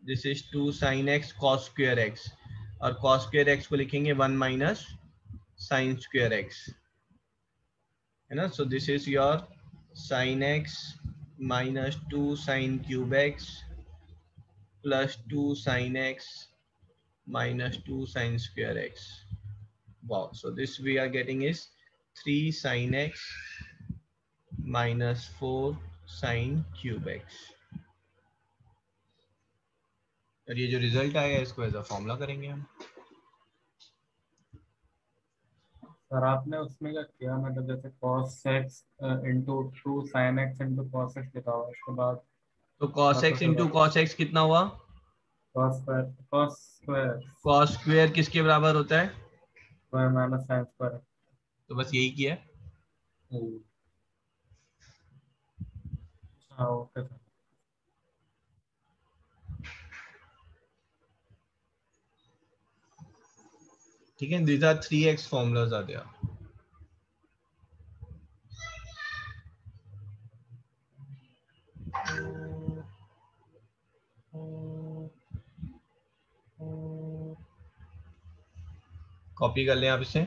this is 2 sin x cos square x, और cos स्क्वायर x को लिखेंगे 1 माइनस sin स्क्वायर x, है ना। So this is your sin x minus 2 sin cube x plus 2 sin x minus 2 sin square x. Wow, so this we are getting is 3 sin x minus 4 sin cube x. और ये जो result आएगा इसको as a formula करेंगे हम। Sir आपने उसमें क्या किया, मतलब जैसे cos x into 2 sin x into cos x लिखा हुआ, उसके बाद तो cos आपका x क्या इंटू था? cos x कितना हुआ, cos square, cos square cos square किसके बराबर होता है, स्क्वायर माइनस sin स्क्वायर। तो बस यही किया है। हाँ ओके सर। ठीक है, these are 3x formulas are there. Copy कर लें आप इसे।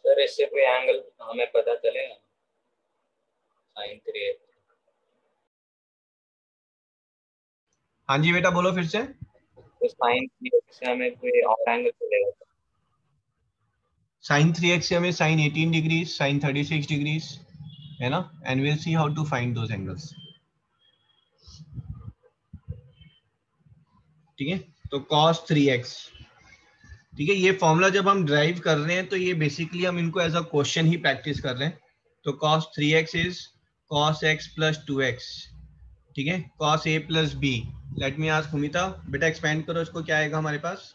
सर इससे कोई एंगल हमें पता चलेगा, sin 3x। हाँ जी बेटा बोलो फिर से। तो sin 3x से हमें कोई और एंगल मिलेगा। sin 3x से हमें sin 18 डिग्रीज, sin 36 डिग्रीज, है ना। And will see how to find those angles. ठीक है, तो cos 3x, ठीक है, ये फॉर्मूला जब हम ड्राइव कर रहे हैं तो ये बेसिकली हम इनको एज अ क्वेश्चन ही प्रैक्टिस कर रहे हैं। तो cos 3x is cos x plus 2x, ठीक है, cos a plus b। Let me ask Humita, बेटा एक्सपेंड करो इसको, क्या आएगा हमारे पास।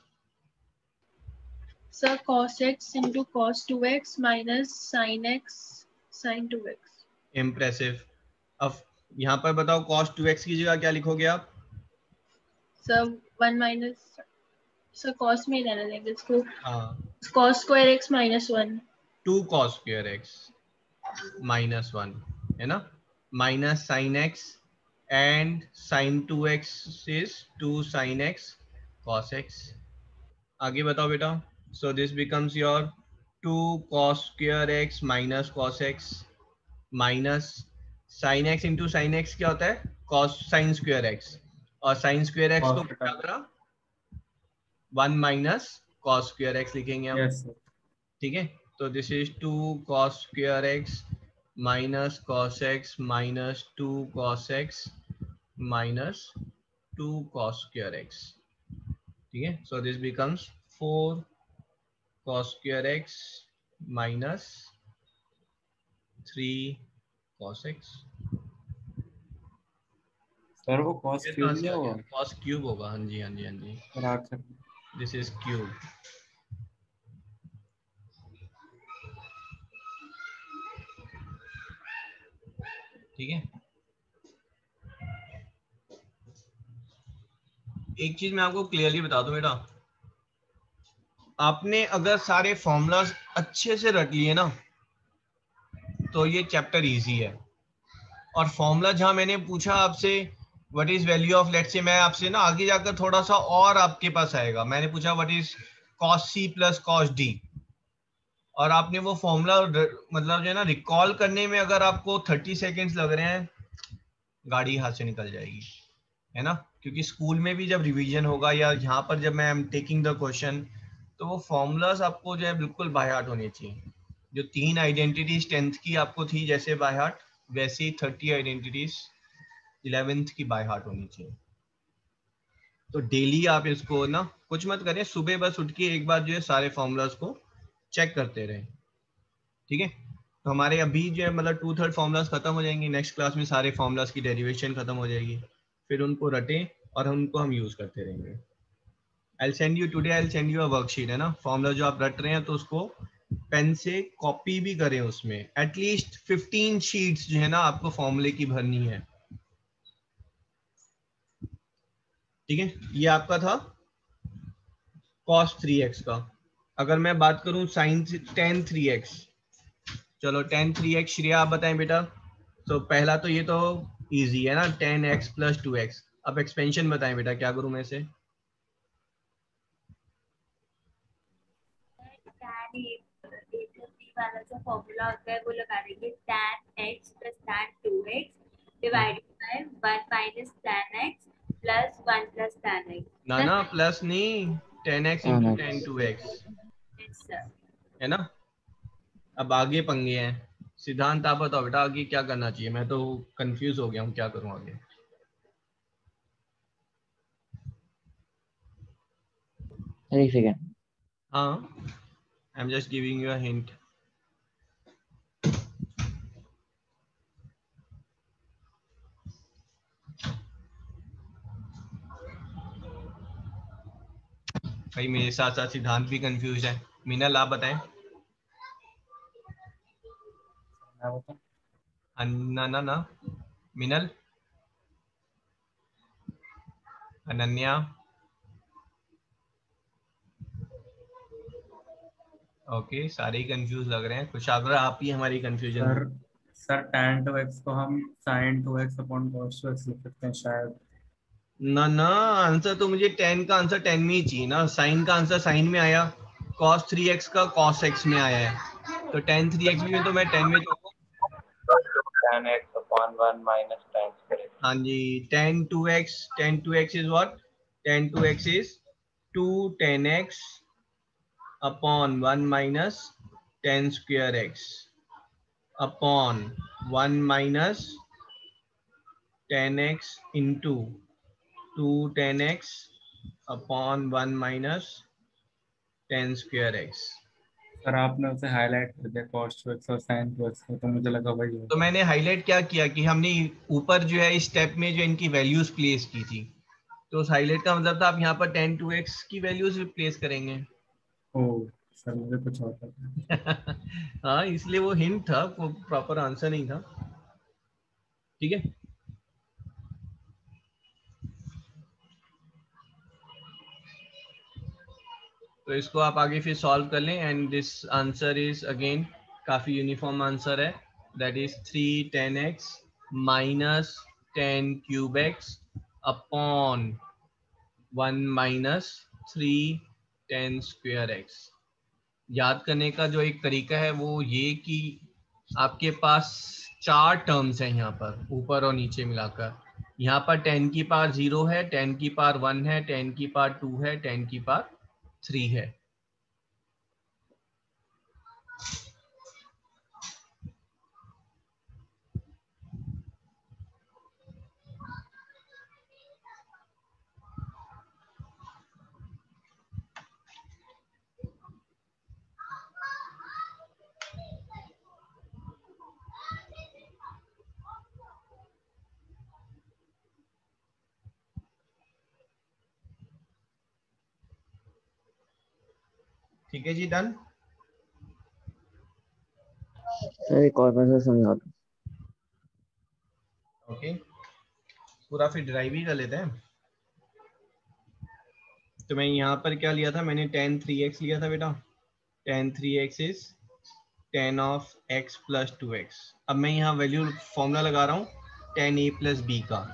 Sir cos x into cos 2x minus sin x sin 2x। Impressive. अब यहाँ पर बताओ cos 2x की जगह क्या लिखोगे आप? सर 1 माइनस, सर कॉस में ही रहने देंगे इसको, हाँ, cos square x minus 1। 2 cos square x minus 1 है ना, minus sine x and sine 2x is 2 sin x cos x। आगे बताओ बेटा। So this becomes your 2 cos square x minus cos x minus sine x into sine x क्या होता है? cos sine square x, और sine square x को cos क्या theta। करा? 1 माइनस cos स्क्वायर x लिखेंगे हम। Yes sir. ठीक है, तो this is 2 cos square x minus cos x minus 2 cos x minus 2 cos square x। ठीक है, so this becomes 4 cos square x minus 3 cos x। Sir वो cos ये कहाँ क्यूब से नहीं आ गया? होगा? cos क्यूब होगा, हाँ जी हाँ जी हाँ जी, सर आखिर दिस इज क्यूब। ठीक है, एक चीज मैं आपको क्लियरली बता दूं बेटा, आपने अगर सारे फॉर्मूलाज अच्छे से रट लिए ना तो ये चैप्टर इजी है। और फॉर्मूला जहां मैंने पूछा आपसे what is value of, let's say मैं आपसे ना आगे जाकर थोड़ा सा और आपके पास आएगा, मैंने पूछा what is cos c plus cos d, और आपने वो फॉर्मूला मतलब जो है ना रिकॉल करने में अगर आपको 30 सेकेंड्स लग रहे हैं, गाड़ी हाथ से निकल जाएगी, है ना। क्योंकि स्कूल में भी जब रिवीजन होगा या यहाँ पर जब मैं एम टेकिंग द क्वेश्चन, तो वो फॉर्मूलाज आपको जो है बिल्कुल बाय हार्ट होने चाहिए। जो 3 आइडेंटिटीज 10th की आपको थी जैसे बाय हार्ट, वैसे ही 30 आइडेंटिटीज 11th की बाय हार्ट होनी चाहिए। तो डेली आप इसको ना कुछ मत करें, सुबह बस उठ के एक बार जो है सारे फॉर्मूलाज को चेक करते रहें। ठीक है, तो हमारे अभी जो है मतलब 2/3 फॉर्मूलाज खत्म हो जाएंगे, नेक्स्ट क्लास में सारे फॉर्मूलाज की डेरिवेशन खत्म हो जाएगी, फिर उनको रटें और उनको हम यूज करते रहेंगे। I'll send you today, I'll send you a worksheet, है ना। फॉर्मूला जो आप रट रहे हैं तो उसको पेन से कॉपी भी करें, उसमें एटलीस्ट 15 शीट्स जो है ना आपको फॉर्मूले की भरनी है। ठीक है, ये आपका था cos 3x का। अगर मैं बात करूं sin tan 3x, चलो tan 3x श्रेया आप बताएं बेटा। तो पहला तो ये तो इजी है ना, tan x प्लस 2x। अब एक्सपेंशन बताएं बेटा, क्या करूं मैं इसे? tan वाला जो फॉर्मूला होता है वो लगा देंगे, tan x plus tan 2x divided by 1 minus tan x plus 1 plus tan x ना ना प्लस नहीं, 10x इंटू 10 2x, है ना। अब आगे पंगे हैं। सिद्धांत आप बताओ बेटा आगे क्या करना चाहिए, मैं तो कंफ्यूज हो गया हूँ, क्या करूँ आगे? एक सेकेंड। हाँ, I am just giving you a hint. भाई मेरे साथ साथ सिद्धांत भी कंफ्यूज है। मीनल आप बताएं। मैं बताऊं? ना ना ना, मीनल, अनन्या, ओके सारे ही कंफ्यूज लग रहे हैं। कुशाग्र आप ही हमारी कंफ्यूजन सर दूर। सर tan 2x को हम sin 2x upon cos 2x लिख सकते हैं शायद। ना ना, आंसर तो मुझे 10 का आंसर 10 में ही चाहिए ना। साइन का आंसर साइन में आया, cos 3x का cos x में आया है, तो tan 3x में तो मैं 10 में जाऊंगा। tan x upon 1 minus tan square x। हाँ जी, tan 2x is what? tan 2x is 2 tan x upon 1 minus tan square x upon 1 minus tan x into 2 tan x upon 1 minus tan square x। Sir आपने उसे highlight कर दिया cos 2x और sin 2x को, तो मुझे लगा वही तो होगा। मैंने हाईलाइट क्या किया कि हमने ऊपर जो है इस स्टेप में जो इनकी वैल्यूज प्लेस की थी, तो उस हाईलाइट का मतलब था आप यहाँ पर tan 2x की वैल्यूज प्लेस करेंगे। ओह सर मुझे कुछ और पता है। हाँ, इसलिए वो हिंट था, वो प्रॉपर आंसर नहीं था। ठीक है। तो इसको आप आगे फिर सॉल्व कर लें and this answer is again काफी यूनिफॉर्म आंसर है, that is 3 10x minus 10 cube x upon 1 minus 3 10 square x. याद करने का जो एक तरीका है वो ये कि आपके पास 4 टर्म्स हैं यहाँ पर, ऊपर और नीचे मिलाकर। यहाँ पर 10 की पावर 0 है, 10 की पावर 1 है, 10 की पावर 2 है, 10 की पावर 3 है। ठीक है जी, डन। सर एक और बार सर समझा दो। ओके, पूरा फिर ड्राइव ही कर लेते हैं। तो मैं यहाँ पर क्या लिया था, मैंने tan 3x लिया था बेटा। tan 3x is tan of x plus 2x। अब मैं यहाँ वैल्यू फॉर्मूला लगा रहा हूँ tan a प्लस b का।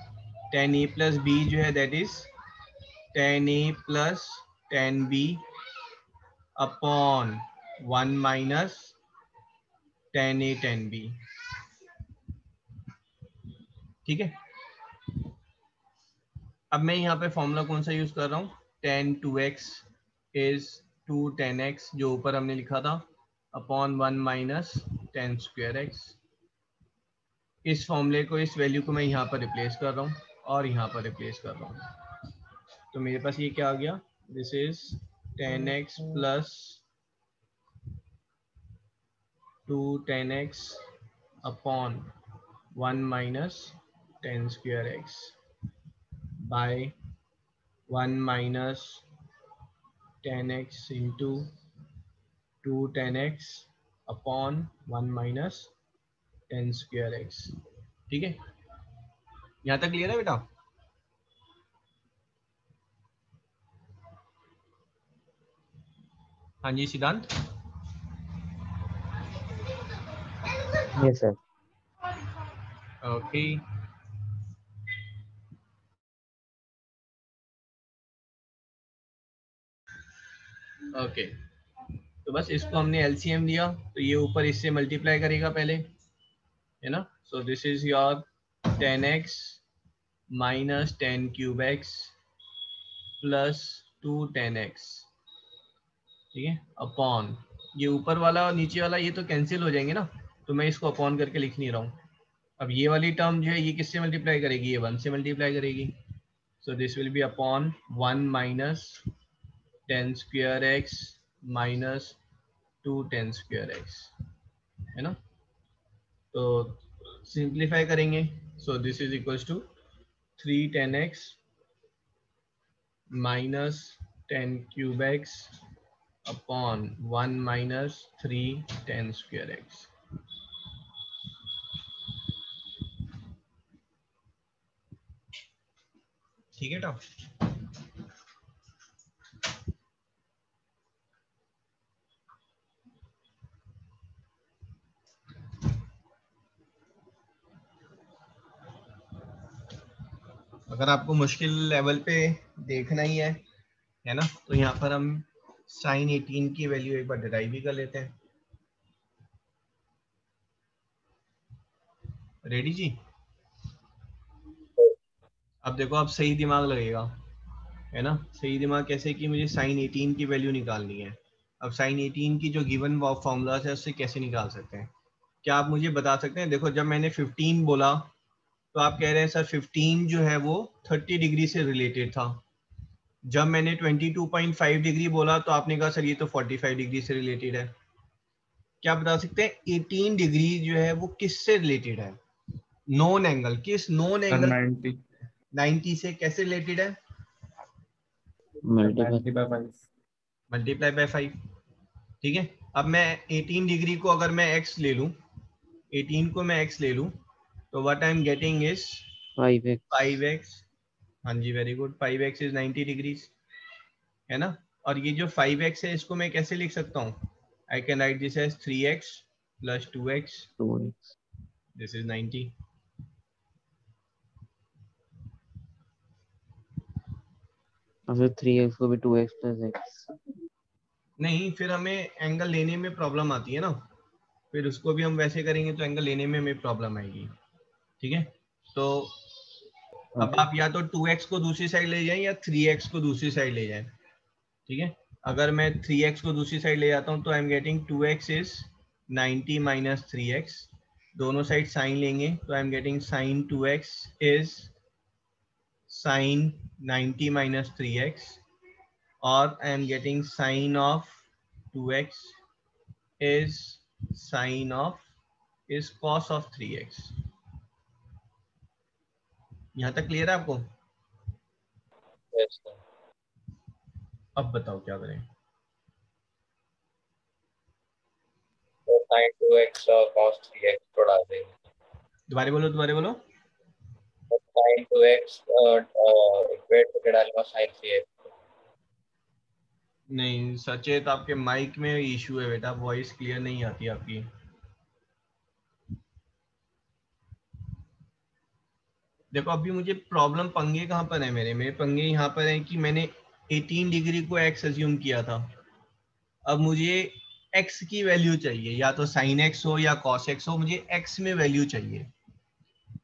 tan a प्लस b जो है that is tan a plus tan b upon 1 minus tan a tan b। ठीक है। अब मैं यहाँ पे फॉर्मूला कौन सा यूज कर रहा हूँ, tan 2x is 2 tan x जो ऊपर हमने लिखा था upon 1 minus tan square x। इस फॉर्मूले को, इस वैल्यू को मैं यहाँ पर रिप्लेस कर रहा हूँ और यहाँ पर रिप्लेस कर रहा हूँ। तो मेरे पास ये क्या आ गया, this is tan x plus 2 tan x upon 1 minus tan square x by 1 minus tan x into 2 tan x upon 1 minus tan square x। ठीक है, यहाँ तक क्लियर है बेटा? हाँ जी सिद्धांत। Yes sir. Okay, okay. तो बस इसको हमने एलसीएम लिया तो ये ऊपर इससे मल्टीप्लाई करेगा पहले, है ना। So this is your tan x minus tan cube x plus 2 tan x। ठीक है, अपॉन ये ऊपर वाला और नीचे वाला ये तो कैंसिल हो जाएंगे ना, तो मैं इसको अपॉन करके लिख नहीं रहा हूँ। अब ये वाली टर्म जो है ये किससे मल्टीप्लाई करेगी, ये 1 से मल्टीप्लाई करेगी। So this will be upon 1 minus tan square x minus 2 tan square x, है ना। तो सिंप्लीफाई करेंगे, so this is equals to 3 tan x minus tan cube x upon 1 minus 3 tan square x। ठीक है top. अगर आपको मुश्किल level पे देखना ही है ना, तो यहाँ पर हम sin 18 की वैल्यू एक बार डिराइव भी कर लेते हैं। रेडी जी? अब देखो, अब सही दिमाग लगेगा, है ना। सही दिमाग कैसे कि मुझे sin 18 की वैल्यू निकालनी है। अब sin 18 की जो गिवन फॉर्मूला है उससे कैसे निकाल सकते हैं, क्या आप मुझे बता सकते हैं? देखो, जब मैंने 15 बोला तो आप कह रहे हैं सर 15 जो है वो 30 डिग्री से रिलेटेड था। जब मैंने 22.5 डिग्री बोला तो आपने कहा सर ये तो 45 डिग्री से रिलेटेड है। क्या आप बता सकते हैं 18 डिग्री जो है वो किससे रिलेटेड है? नॉन एंगल, किस नॉन एंगल 90 90 से कैसे रिलेटेड है?90/5। Multiply by 5। ठीक है, अब मैं 18 डिग्री को अगर मैं x ले लूं, 18 को मैं x ले लूं तो what I am getting is 5x 5x। हाँ जी, very good. 5x is 90 degrees, है ना। और ये जो 5x है इसको मैं कैसे लिख सकता हूँ? I can write this as 3x plus 2x, 2x। This is 90। और फिर 3x को भी 2x प्लस x। नहीं, फिर हमें एंगल लेने में प्रॉब्लम आती है ना, फिर उसको भी हम वैसे करेंगे तो एंगल लेने में हमें प्रॉब्लम आएगी। ठीक है, तो अब आप या तो 2x को दूसरी साइड ले जाएं या 3x को दूसरी साइड ले जाएं। ठीक है, अगर मैं 3x को दूसरी साइड ले जाता हूँ तो I am getting 2x is 90 minus 3x। दोनों साइड साइन लेंगे तो I am getting sine 2x is sine 90 minus 3x, और I am getting sine of 2x is sine of is cos of 3x। यहाँ तक clear है आपको? Yes, sir. अब बताओ क्या करें। तो sin 2x और cos 3x को डाल देंगे। दोबारा बोलो, दोबारा बोलो। तो sin 2x इक्वेट करके डालूंगा sin 3x। नहीं सचेत, आपके माइक में इशू है बेटा, वॉइस क्लियर नहीं आती आपकी। देखो अभी मुझे प्रॉब्लम, पंगे कहाँ पर है मेरे पंगे यहाँ पर है कि मैंने 18 डिग्री को x अज्यूम किया था। अब मुझे x की वैल्यू चाहिए, या तो sin x हो या cos x हो, मुझे x में वैल्यू चाहिए।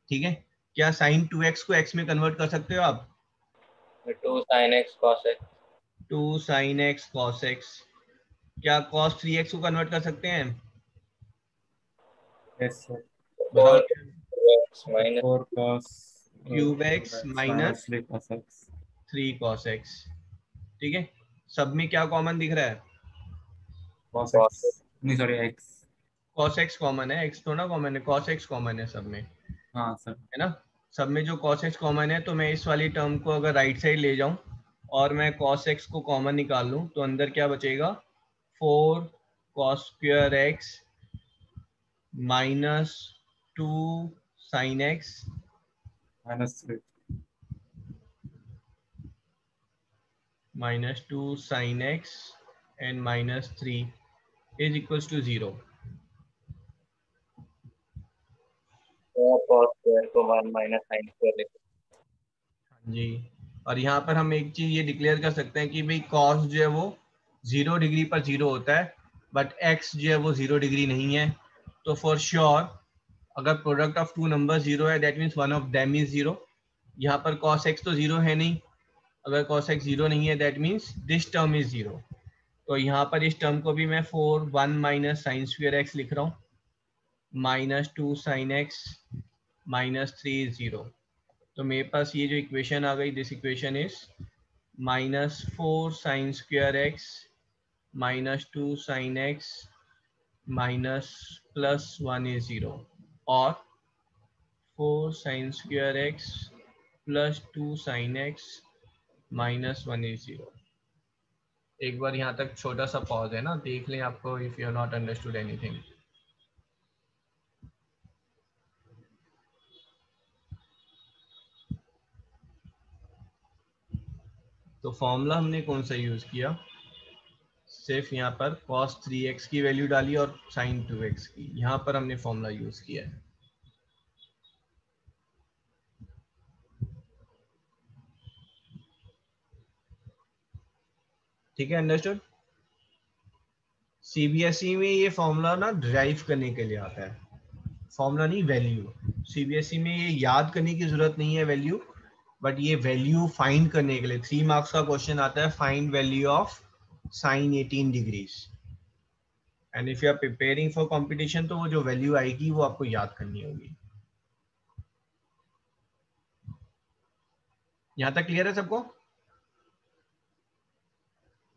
ठीक है, क्या sin 2x को x में कन्वर्ट कर सकते हो आप? 2 sin x cos x। 2 sin x cos x। क्या cos 3x को कन्वर्ट कर सकते हैं? Yes sir. बताओ। 4x minus 4 cos cube x minus minus 3 cos x। 3 cos x। ठीक है, सब में क्या कॉमन दिख रहा है? cos cos x नहीं sorry x। cos x common है, x थोड़ा कॉमन है, cos x कॉमन है सब में, है हाँ सर। ना। सब में जो cos x कॉमन है, तो मैं इस वाली टर्म को अगर राइट साइड ले जाऊं और मैं cos x को कॉमन निकाल लूं तो अंदर क्या बचेगा? 4 cos square x minus 2 sin x -3। minus 2 sin x and minus 3 is equals to 0। cos square को 1 minus sin square लिख। जी, और यहाँ पर हम एक चीज ये डिक्लेयर कर सकते हैं कि भाई cos जो है वो 0 डिग्री पर 0 होता है, बट x जो है वो 0 डिग्री नहीं है। तो फॉर श्योर अगर प्रोडक्ट ऑफ टू नंबर 0 है, that means one of them is 0। यहाँ पर cos x तो 0 है नहीं, अगर cos x 0 नहीं है that means this term is 0। तो यहाँ पर इस टर्म को भी मैं 4 1 माइनस साइन स्क्वायर x लिख रहा हूँ, minus 2 sine x minus 3 is 0। तो मेरे पास ये जो इक्वेशन आ गई, this equation is -4 sine square x minus 2 sine x minus plus 1 is 0, और 4 sine square x plus 2 sine x minus 1 is 0। एक बार यहाँ तक छोटा सा पॉज है ना, देख लें आपको, if you have not understood anything. तो फॉर्मूला हमने कौन सा यूज किया? सिर्फ यहाँ पर cos 3x की वैल्यू डाली और sin 2x की, यहाँ पर हमने फॉर्मूला यूज किया है। ठीक है, अंडरस्टूड। सीबीएसई में ये फॉर्मूला ना ड्राइव करने के लिए आता है, फॉर्मूला नहीं, वैल्यू। सीबीएसई में ये याद करने की जरूरत नहीं है वैल्यू, बट ये वैल्यू फाइंड करने के लिए 3 मार्क्स का क्वेश्चन आता है, find value of sine 18 degrees. And if you are preparing for competition तो वो जो वैल्यू आएगी वो आपको याद करनी होगी। यहाँ तक क्लियर है सबको?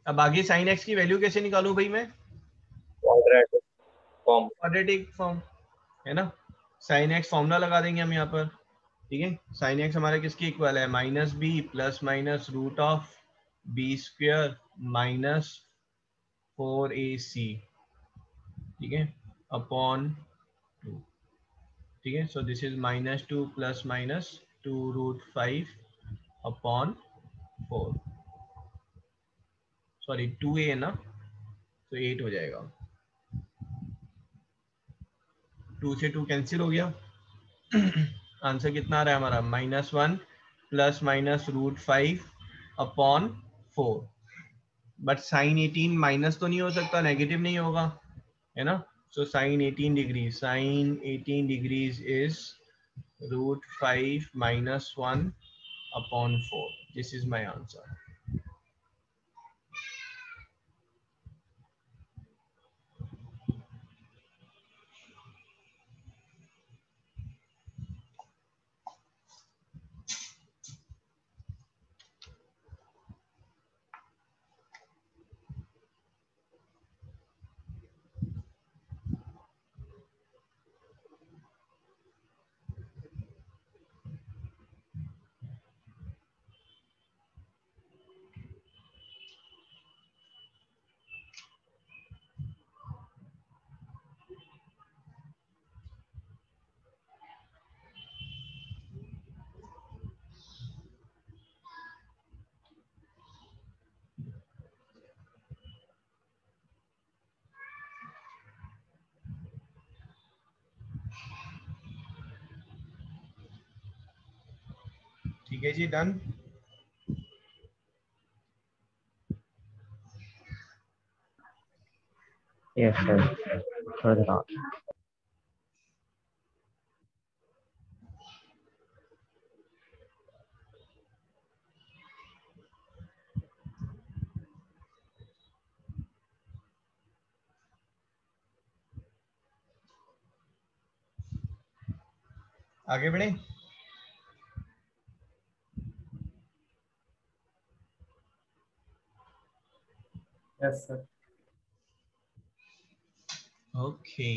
अब आगे साइन एक्स की वैल्यू कैसे निकालूं भाई मैं? Quadratic form. क्वाड्रेटिक फॉर्म, है ना। साइन एक्स फॉर्मूला लगा देंगे हम यहाँ पर। ठीक है, साइन एक्स हमारा किसके इक्वल है? Minus B plus minus root of B square minus 4ac। ठीक है, अपॉन 2। ठीक है, so this is -2 plus minus 2√5 upon 4, sorry 2a ना, तो 8 हो जाएगा, 2 से 2 कैंसिल हो गया। आंसर कितना आ रहा है हमारा, -1 plus minus √5 upon 4। But sine 18 minus तो नहीं हो सकता, नेगेटिव नहीं होगा, है ना। So sine 18 degree, sine 18 degrees is √5 -1 upon 4। This is my answer. ठीक है जी, done. Yes, sir. Further on. आगे बढ़े। Yes sir. ओके,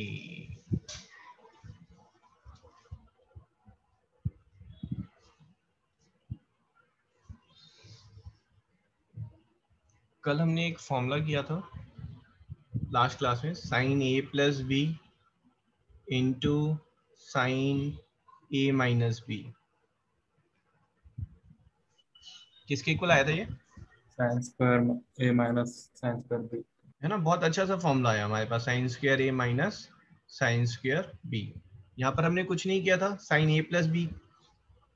कल हमने एक फॉर्मूला किया था लास्ट क्लास में, sine a plus b into sine a minus b. किसके इक्वल आया था ये, sine square a minus sine square b. है ना। बहुत अच्छा सा फॉर्मूला आया हमारे पास, sine square a minus sine square b। यहाँ पर हमने कुछ नहीं किया था, साइन a प्लस बी,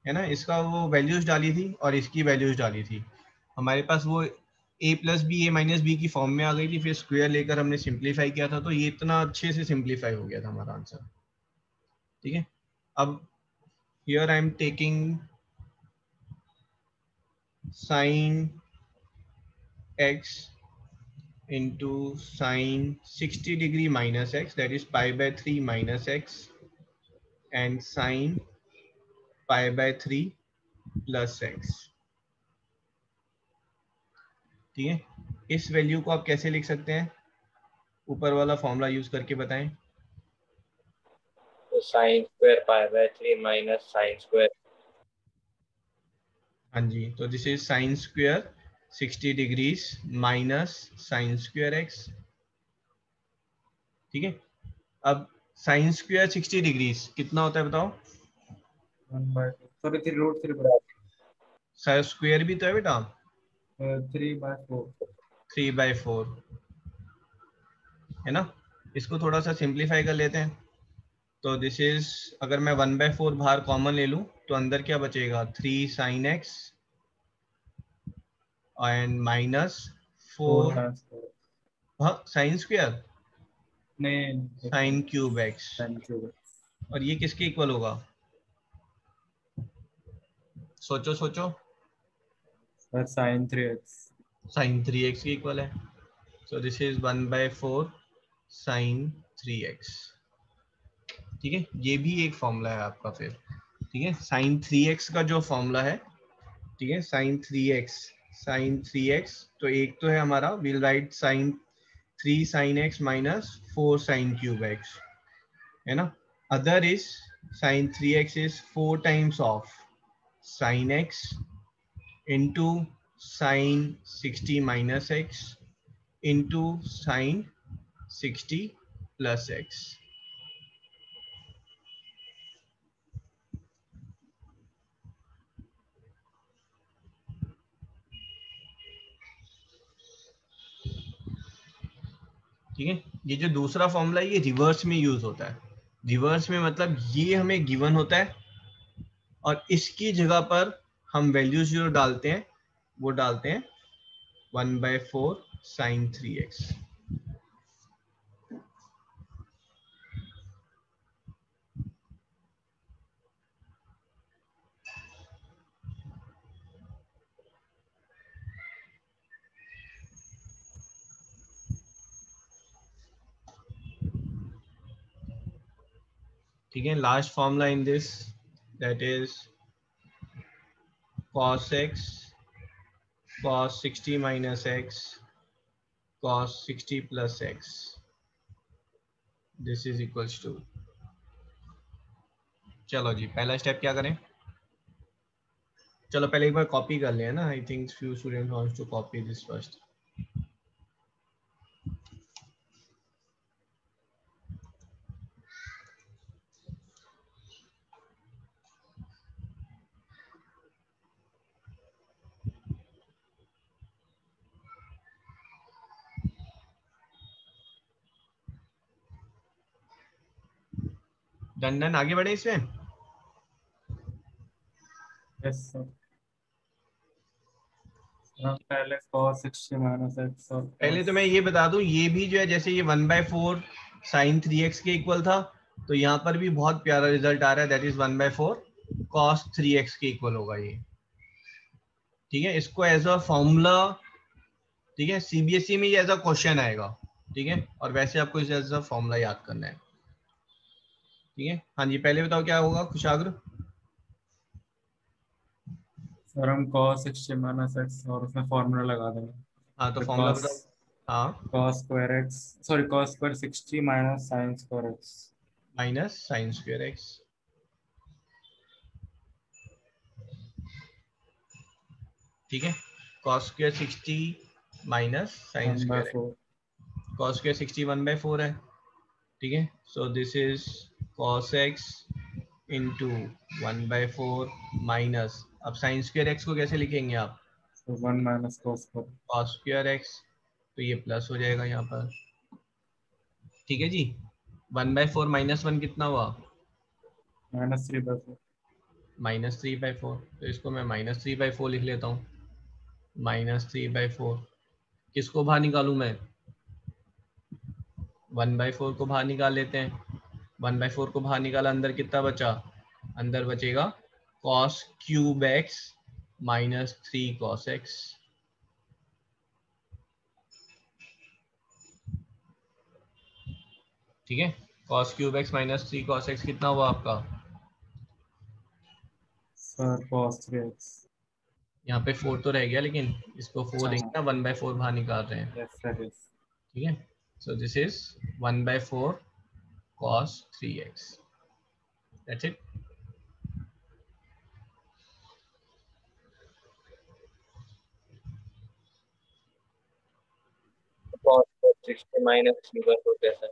है ना, इसका वो वैल्यूज डाली थी और इसकी वैल्यूज डाली थी। हमारे पास वो a plus B, a minus B की फॉर्म में आ गई थी, फिर स्क्वायर लेकर हमने सिंप्लीफाई किया था, तो ये इतना अच्छे से सिंप्लीफाई हो गया था हमारा आंसर। ठीक है, अब here I am taking sine x into sine 60 degree minus x, that is pi by 3 minus x, and sine pi by 3 plus x। ठीक है, इस वैल्यू को आप कैसे लिख सकते हैं, ऊपर वाला फॉर्मूला यूज करके बताएं। तो sine square pi by 3 minus sine square. हाँ जी, तो this is sine square 60 degrees minus sine square x. ठीक है, अब साइन स्क्वायर 60 डिग्रीज कितना होता है बताओ। 1/2 सॉरी 3√3 साइन स्क्वायर भी तो है बेटा, 3/4। 3/4, है ना। इसको थोड़ा सा सिंप्लीफाई कर लेते हैं, तो दिस इज, अगर मैं 1/4 बाहर कॉमन ले लूं तो अंदर क्या बचेगा, 3 sine x and minus 4 4 sine square sine square नहीं sine cube x. Sine cube और ये किसके इक्वल होगा, सोचो सोचो। Sir sign 3x। Sign 3x के इक्वल है, so this is 1/4 sine 3x। ठीक है, ये भी एक फॉर्मूला है आपका फिर। ठीक है, साइन 3x का जो फॉर्मूला है, ठीक है, साइन 3x, तो एक तो है हमारा, will write sine 3 sine x minus 4 sine cube x, है ना। Other is sine 3x is 4 times of sine x into sine 60 minus x into sine 60 plus x। ठीक है। ये जो दूसरा फॉर्मूला ये रिवर्स में यूज होता है। रिवर्स में मतलब ये हमें गिवन होता है और इसकी जगह पर हम वैल्यूज जो डालते हैं वो डालते हैं 1/4 sin 3x। ठीक है। Last formula in this that is cos x cos 60 minus x cos 60 plus x, this is equals to, चलो जी पहला स्टेप क्या करें। चलो पहले एक बार कॉपी कर लें ना। I think few students wants to copy this first. Done आगे बढ़े इसमें। Yes sir. पहले cos 60 माइनस x और पहले तो मैं ये बता दूं, ये भी जो है जैसे ये 1/4 sin 3x के इक्वल था, तो यहाँ पर भी बहुत प्यारा रिजल्ट आ रहा है, दैट इज 1/4 cos 3x के इक्वल होगा ये। ठीक है, इसको एज अ फॉर्मूला, ठीक है, सीबीएसई में ये एज अ क्वेश्चन आएगा। ठीक है, और वैसे आपको इसे एज अ फॉर्मूला याद करना है। ठीक है, हाँ जी पहले बताओ क्या होगा कुशाग्र। सर हम cos 60 माइनस x और उसमें फॉर्मूला लगा देंगे। हाँ तो फिर फॉर्मूला बताओ। हाँ, cos square x, sorry cos square 60 minus sin square x। Minus sine square x. ठीक है, cos square 60 minus sine square x. 1/4। cos square 60 1/4 है। ठीक है, so this is cos x into 1/4 minus, अब साइन स्क्वायर एक्स को कैसे लिखेंगे आप, So 1 minus cos square। cos square x, तो ये प्लस हो जाएगा यहाँ पर। ठीक है जी, 1/4 माइनस 1 कितना हुआ, -3/4। -3/4, तो इसको मैं -3/4 लिख लेता हूँ। -3/4 किसको बाहर निकालूं मैं, 1/4 को बाहर निकाल लेते हैं। 1/4 को बाहर निकाला, अंदर कितना बचा, अंदर बचेगा cos क्यूब x माइनस 3 cos x। ठीक है, cos क्यूब x माइनस 3 cos x कितना हुआ आपका, सर cos 3x। यहाँ पे 4 तो रह गया, लेकिन इसको 4 हाँ देंगे ना, 1/4 बाहर निकाल रहे हैं। Yes sir yes. ठीक है, so this is 1/4 cos 3x, that's it. cos 60 minus 3/4 कैसा है?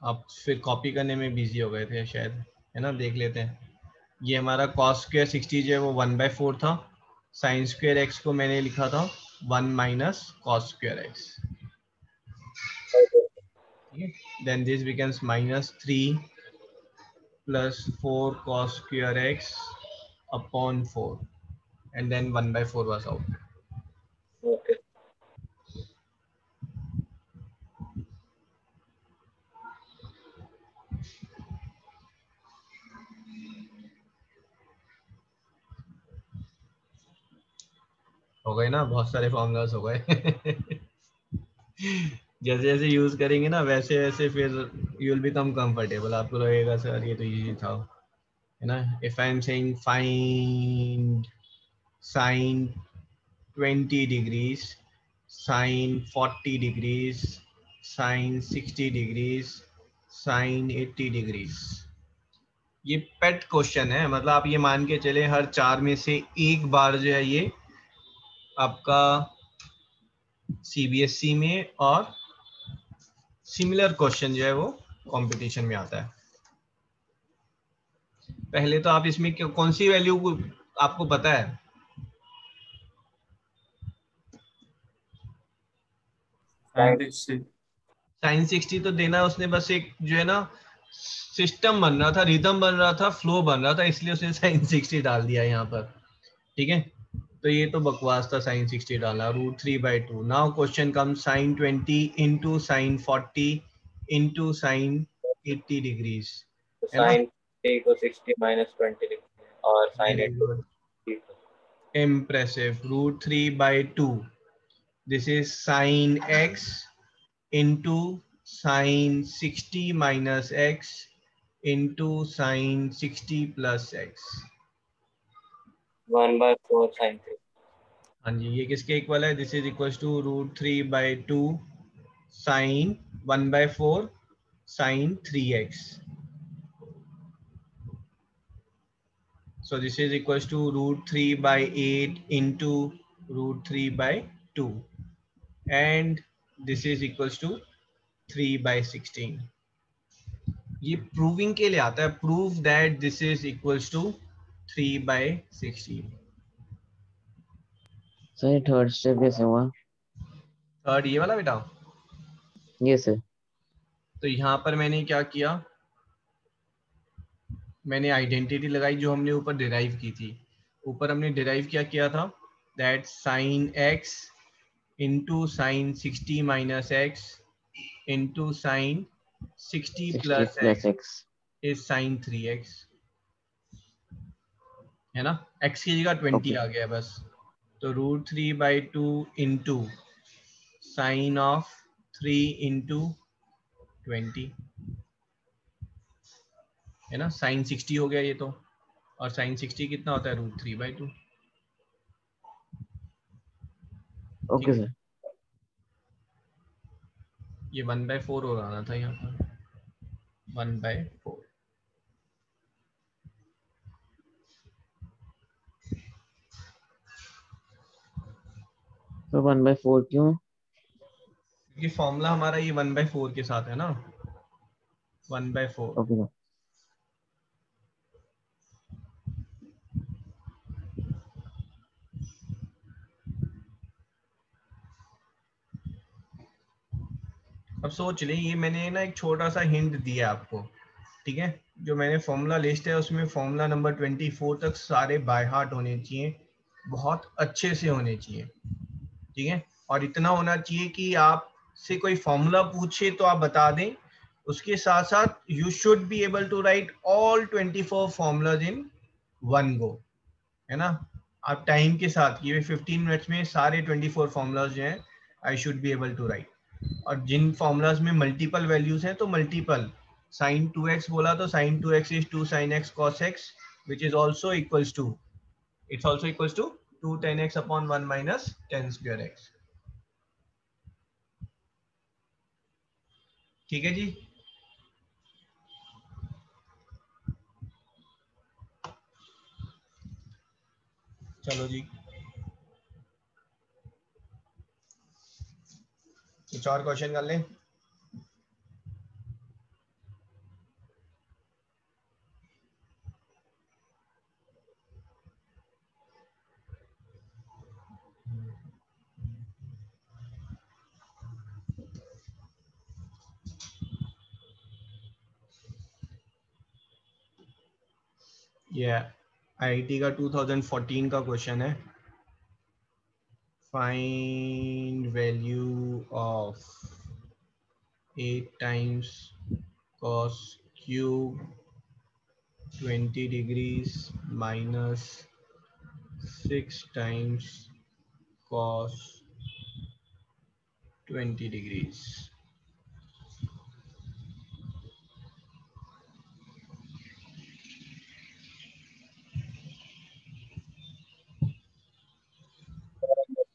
आप फिर कॉपी करने में बिजी हो गए थे शायद, है ना, देख लेते हैं। ये हमारा cos स्क्वायर 60 जो है वो 1/4 था, साइन स्क्वायर एक्स को मैंने लिखा था 1 माइनस cos स्क्वायर एक्स। ठीक है, then this becomes -3 plus 4 cos square x upon 4 and then 1/4 was out. Okay. हो गए ना, बहुत सारे फॉर्मूलाज हो गए। जैसे जैसे यूज करेंगे ना वैसे वैसे फिर यू विल बिकम कंफर्टेबल, आपको लगेगा सर ये तो इजी था, है ना। If I am saying find sin 20 degrees, sin 40 degrees, sin 60 degrees, sin 80 degrees, ये पेट क्वेश्चन है, मतलब आप ये मान के चले हर 4 में से एक बार जो है ये आपका सीबीएसई में और सिमिलर क्वेश्चन जो है वो कंपटीशन में आता है। पहले तो आप इसमें कौन सी वैल्यू आपको पता है, साइन 60 तो देना उसने, बस एक जो है ना सिस्टम बन रहा था, रिदम बन रहा था, फ्लो बन रहा था, इसलिए उसने साइन 60 डाल दिया यहाँ पर। ठीक है, तो ये तो बकवास था, साइन 60 डाला, √3/2। Now question come, sine 20 into sine 40 into sine 80 degrees, तो है ना। साइन को 60 माइनस 20 लिखते हैं और sign very good, 80। impressive, √3/2। This is sin x into sin 60 minus x into sin 60 plus x। 1/4 sine 3। हाँ जी, ये किसके इक्वल है? This is equal to √3/2 sine 1/4 sine 3x। So this is equals to √3/8 into √3/2 and this is equals to 3/16। ये proving के लिए आता है, prove that this is equals to 3/16। Sir ये थर्ड स्टेप कैसे हुआ? थर्ड ये वाला बेटा, ये सर। तो यहाँ पर मैंने क्या किया, मैंने आइडेंटिटी लगाई जो हमने ऊपर डिराइव की थी। ऊपर हमने डिराइव क्या किया था, that sine x into sine 60 minus x into sine 60 plus plus x x. Is sine 3x, है ना। x की जगह 20 आ गया बस, तो √3/2 इंटू साइन ऑफ 3 इंटू 20, है ना। साइन 60 हो गया ये तो, और साइन 60 कितना होता है? √3/2। ठीक ओके है, सर। ये 1/4 हो रहा था यहाँ पर, 1/4। तो 1/4 क्यों? क्योंकि फॉर्मूला हमारा ये 1/4 के साथ है ना, 1/4। Okay sir. अब सोच लें, ये मैंने ना एक छोटा सा हिंट दिया आपको, ठीक है। जो मैंने फॉर्मूला लिस्ट है उसमें फॉर्मूला नंबर 24 तक सारे बाय हार्ट होने चाहिए, बहुत अच्छे से होने चाहिए, ठीक है। और इतना होना चाहिए कि आपसे कोई फॉर्मूला पूछे तो आप बता दें, उसके साथ साथ you should be able to write all 24 formulas in one go, है ना। आप टाइम के साथ ये 15 मिनट्स में सारे 24 फॉर्मूलाज जो हैं I should be able to write. और जिन फॉर्मूलाज में मल्टीपल वैल्यूज हैं तो मल्टीपल, साइन 2x बोला तो sine 2x is 2 sin x cos x which is also equals to, it's also equals to 2 tan x upon 1 minus tan square x। ठीक है जी। चलो जी, कुछ और क्वेश्चन कर लें। ये आईआईटी का 2014 का क्वेश्चन है, find value of 8 times cos cube 20 degrees minus 6 times cos 20 degrees।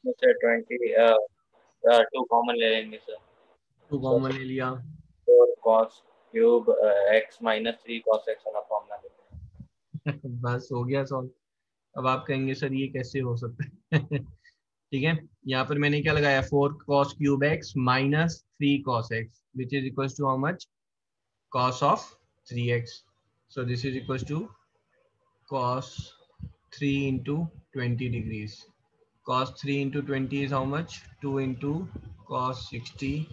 इसमें से 2 कॉमन ले लेंगे सर। टू कॉमन ले लिया, 4 cos क्यूब x माइनस 3 cos x वाला फॉर्मूला लेते हैं। बस हो गया सॉल्व। अब आप कहेंगे सर ये कैसे हो सकता है? ठीक है, यहाँ पर मैंने क्या लगाया, 4 cos क्यूब x minus 3 cos x which is equal to how much, cos of 3x। so this is equals to cos 3 into 20 degrees, cos 3 into 20 is how much, 2 into cos 60,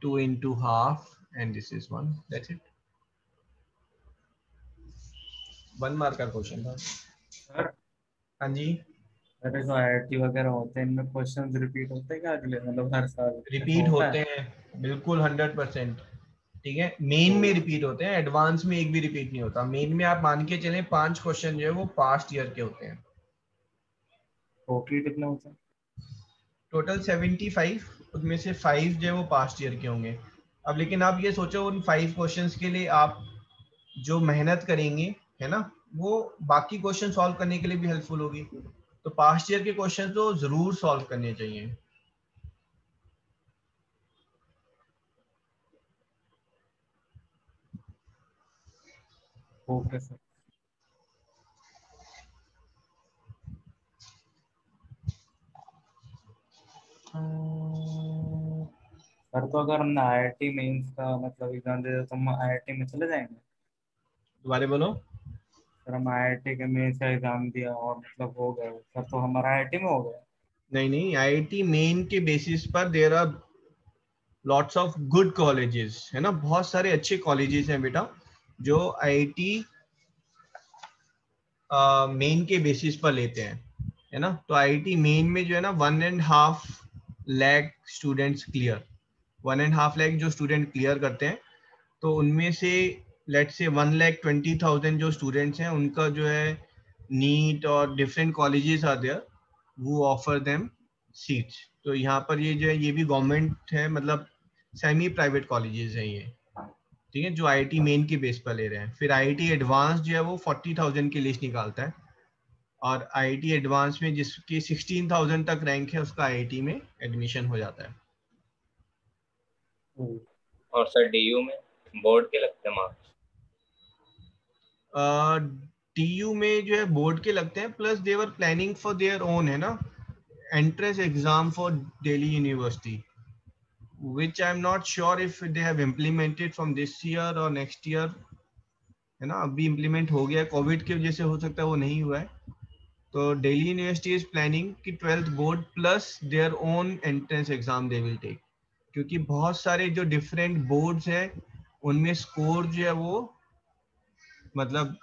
2 into half, and this is 1. That's it. 1 mark का question था। Sir हाँ जी, अरे जो IIT वगैरह होते हैं इनमें questions repeat होते हैं क्या अगले मतलब हर साल ऐसा रिपीट होता होते है? हैं बिल्कुल 100%। ठीक है, मेन में रिपीट होते हैं, एडवांस में एक भी रिपीट नहीं होता। मेन में आप मान के चलें 5 क्वेश्चन जो है वो पास्ट ईयर के होते हैं। टोटल कितने होते हैं? टोटल 75, उसमें से 5 जो है वो पास्ट ईयर के होंगे। अब लेकिन आप ये सोचो उन 5 क्वेश्चंस के लिए आप जो मेहनत करेंगे, है ना, वो बाकी क्वेश्चन सॉल्व करने के लिए भी हेल्पफुल होगी। तो पास्ट ईयर के क्वेश्चन तो जरूर सॉल्व करने चाहिए। Okay sir. सर तो अगर हमने आईआईटी मेंस का मतलब एग्जाम दे दिया तो हम आईआईटी में चले जाएंगे? दोबारा बोलो। सर हम आईआईटी के मेंस का एग्जाम दिया और मतलब हो गया सर तो हमारा आईआईटी में हो गया? नहीं नहीं, आईआईटी मेन के बेसिस पर there are lots of good colleges, है ना, बहुत सारे अच्छे कॉलेजेस हैं बेटा जो आईआईटी मेन के बेसिस पर लेते हैं, है ना। तो आईआईटी मेन में जो है ना 1.5 लाख स्टूडेंट्स क्लियर, 1.5 लाख जो स्टूडेंट क्लियर करते हैं, तो उनमें से लेट से 1,20,000 जो स्टूडेंट्स हैं उनका जो है नीट और डिफरेंट कॉलेजेस आर देयर, वो ऑफर देम सीट्स। तो यहाँ पर ये जो है ये भी गवर्नमेंट है, मतलब सेमी प्राइवेट कॉलेजेस हैं ये। ठीक है, जो आईआईटी मेन के बेस पर ले रहे हैं। फिर आईआईटी एडवांस जो है वो 40,000 की लिस्ट निकालता है, और आईआईटी एडवांस में जिसकी 16,000 तक रैंक है उसका आईआईटी में एडमिशन हो जाता है। और सर डीयू में बोर्ड के लगते हैं मार्क्स? टीयू में जो है बोर्ड के लगते हैं, plus they were planning for their own, है ना, entrance exam for Delhi university, which I'm not sure if they have implemented from this year or next year, है ना। अभी इम्प्लीमेंट हो गया, कोविड की वजह से हो सकता है वो नहीं हुआ है। तो दिल्ली यूनिवर्सिटी इज प्लानिंग कि 12th board plus their own entrance exam they will take, क्योंकि बहुत सारे जो डिफरेंट बोर्ड्स हैं उनमें स्कोर जो है वो मतलब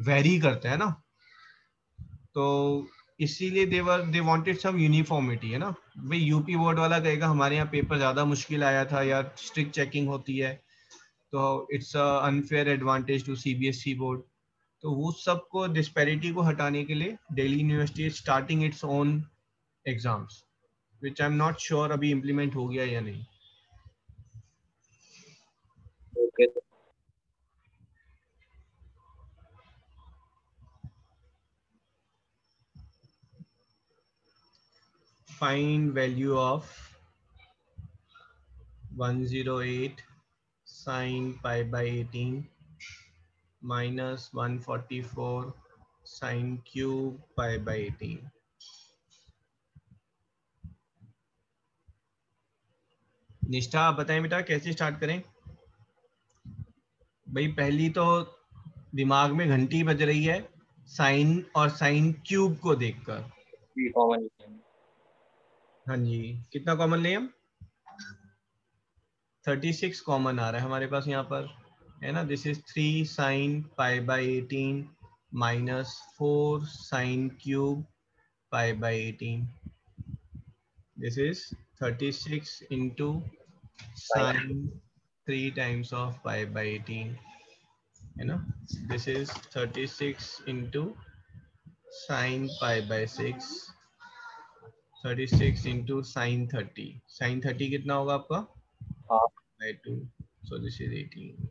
वेरी करता है ना। तो इसीलिए दे वांटेड सम यूनिफॉर्मिटी, है ना। भाई यूपी बोर्ड वाला कहेगा हमारे यहाँ पेपर ज़्यादा मुश्किल आया था या स्ट्रिक्ट चेकिंग होती है, तो it's a unfair advantage to CBSE board. तो वो सबको डिस्पैरिटी को हटाने के लिए Delhi university is starting its own exams, which I am not sure अभी इम्प्लीमेंट हो गया या नहीं। Okay. Find value of 108 sin pi by 18 minus 144 sin cube pi by 18। निष्ठा आप बताएं बेटा कैसे स्टार्ट करें। भाई पहली तो दिमाग में घंटी बज रही है साइन और साइन क्यूब को देखकर। B common. हाँ जी, कितना कॉमन लें हम? 36 कॉमन आ रहा है हमारे पास यहाँ पर, है ना। This is 3 sine pi by 18 minus 4 sine cube pi by 18। This is 36 into sine 3 times of pi by 18, है ना। This is 36 into sine pi by 6, 36 into sine 30। Sine 30 कितना होगा आपका? हाँ by 2, so this is 18।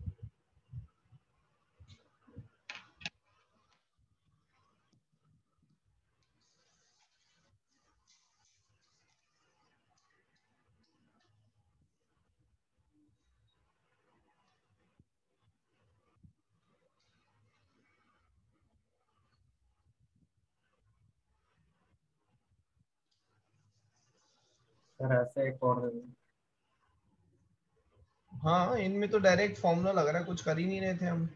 Sir ऐसे एक और दे दो। हाँ, इनमें तो डायरेक्ट फॉर्मूला लग रहा है, कुछ कर ही नहीं रहे थे हम।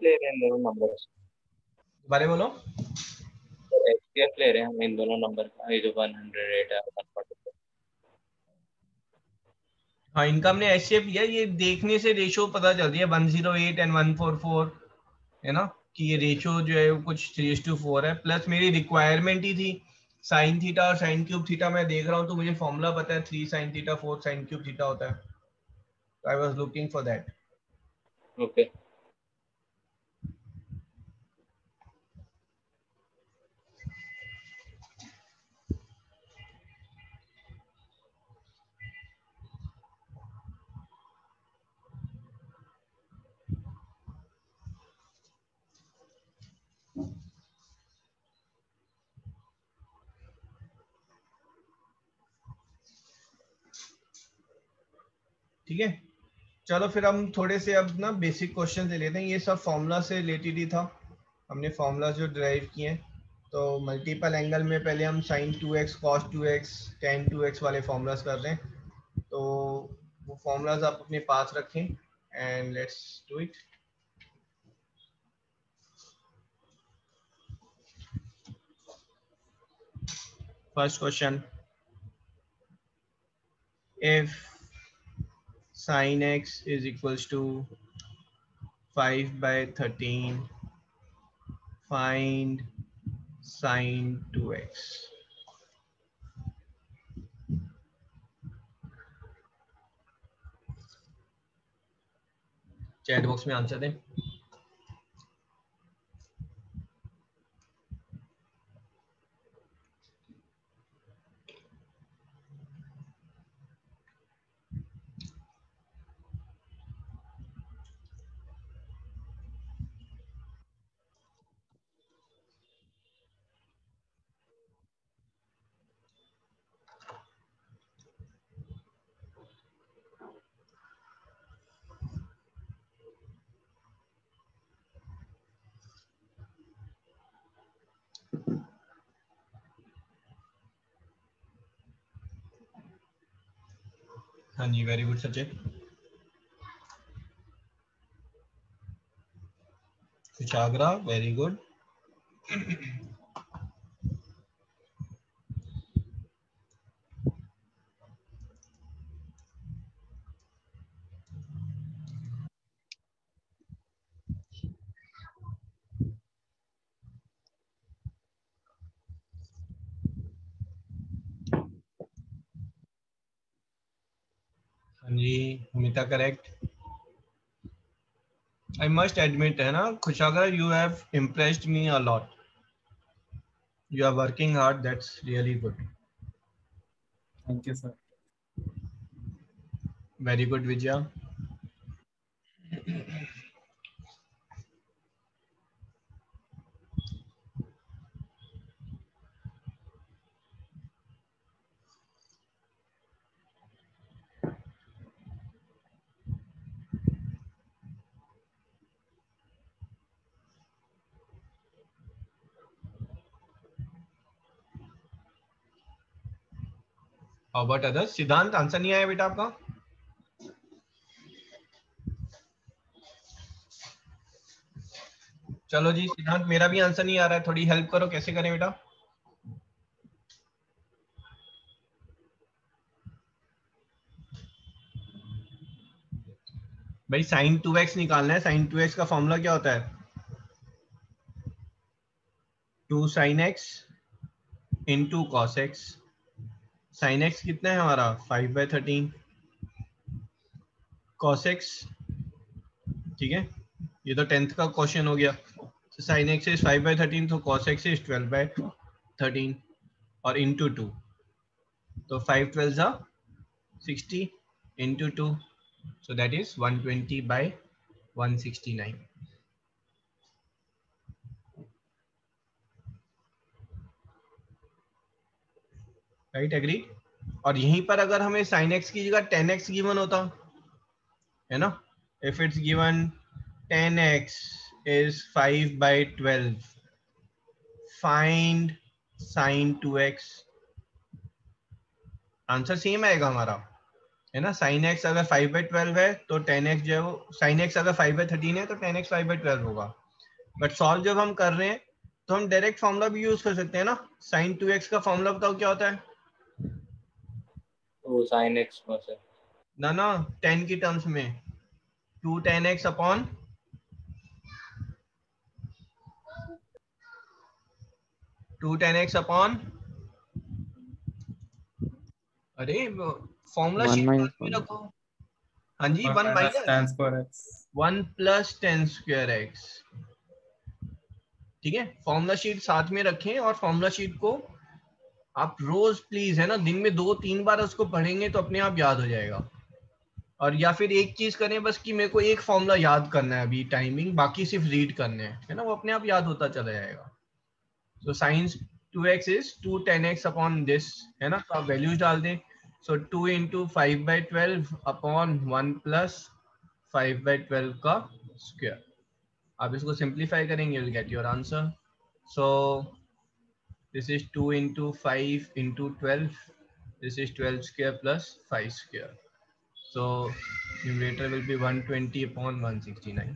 ले रहे हैं इन दोनों नंबर से, दोबारा बोलो। HCF ले रहे हैं हम इन दोनों नंबर का, ये जो 108 है 144। हाँ, इनका हमने एचसीएफ लिया, ये देखने से रेशो पता चलती है 108 एंड 144, है ना, कि ये रेशो जो है वो कुछ 3:4 है। प्लस मेरी रिक्वायरमेंट ही थी साइन थीटा और साइन क्यूब थीटा, मैं देख रहा हूँ तो मुझे फॉर्मूला पता है 3 sine theta 4 sine cube theta होता है, तो I was looking for that. Okay, ठीक है, चलो फिर हम थोड़े से अब ना बेसिक क्वेश्चन ले लेते हैं। ये सब फॉर्मूला से रिलेटेड ही था, हमने फॉर्मूला जो ड्राइव किए हैं। तो मल्टीपल एंगल में पहले हम sin 2x cos 2x tan 2x वाले फॉर्मूलाज कर रहे हैं, तो वो फॉर्मूलाज आप अपने पास रखें and let's do it. First question, if sin x is equals to 5/13, find sin 2x। Chat box में आंसर दें। हाँ जी, very good Sachin. Kushagra, very good. हाँ जी, Amita correct. I must admit, है ना Khushagra, you have impressed me a lot, you are working hard, that's really good. Thank you sir. Very good Vijaya. How about others? Siddhant, answer नहीं आया बेटा आपका? चलो जी सिद्धांत, मेरा भी आंसर नहीं आ रहा है, थोड़ी हेल्प करो, कैसे करें बेटा? भाई sin 2x निकालना है, sin 2x का फॉर्मूला क्या होता है? 2 sin x into cos x। sin x कितना है हमारा? 5/13। cos x, ठीक है, ये तो 10th का क्वेश्चन हो गया। तो sin x is 5/13, तो cos x is 12/13 और इंटू 2, तो 5 12 60 into 2, so that is 120/169। Right, agree. और यहीं पर अगर हमें sin x की जगह 10x गिवन होता, है ना, if it's given 10x is 5/12, find sin 2x, answer same आएगा हमारा। है ना। साइन एक्स अगर 5/12 है तो 10x जो है वो, साइन एक्स अगर 5/13 है तो 10x 5/12 होगा। बट सॉल्व जब हम कर रहे हैं तो हम डायरेक्ट फॉर्मूला भी यूज कर सकते हैं ना। साइन 2x का फॉर्मूला बताओ क्या होता है? तो साइन एक्स में से ना ना 10 की टर्म्स में 2 10x अपॉन 2 10x अपॉन, अरे फॉर्मूला 1 शीट minus बाद में 1. रखो। हाँ जी, 1 minus minus tan square x. 1 plus 10 square x. ठीक है, फॉर्मूला शीट साथ में रखें और फॉर्मूला शीट को आप रोज प्लीज, है ना, दिन में 2-3 बार उसको पढ़ेंगे तो अपने आप याद हो जाएगा। और या फिर एक चीज करें बस कि मेरे को एक फॉर्मूला याद करना है अभी टाइमिंग, बाकी सिर्फ रीड करने हैं, है ना, वो अपने आप याद होता चला जाएगा। तो sine 2x is 2 10x upon this, है ना, तो आप वैल्यूज डाल दें। सो 2 इंटू 5/12 अपॉन 1 प्लस 5/12 का स्क्वायर। आप इसको सिंप्लीफाई करेंगे, you will get your answer. So this is 2 into 5 into 12. This is 12 square plus 5 square. So numerator will be 120 upon 169.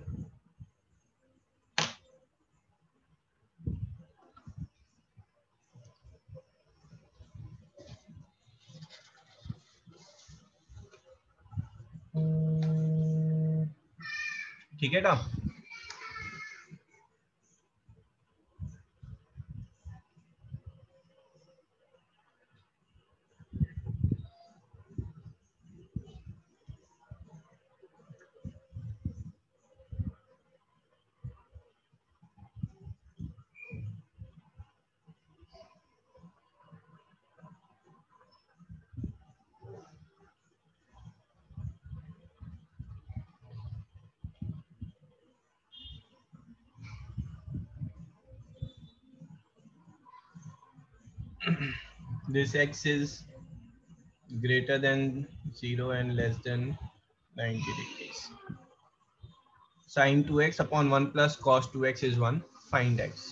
ठीक है ना। This x is greater than 0 and less than 90 degrees. Sin 2x upon 1 plus cos 2x is 1. Find x.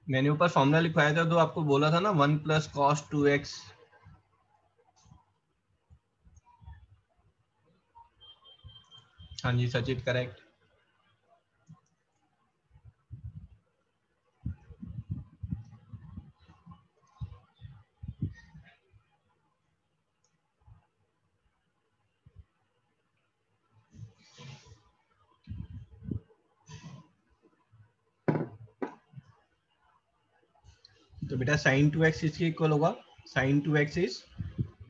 मैंने ऊपर formula लिखवाया था तो आपको बोला था ना 1 प्लस कॉस 2x। हाँ जी सचित, करेक्ट। तो बेटा साइन 2x इसके इक्वल होगा। Sine 2x is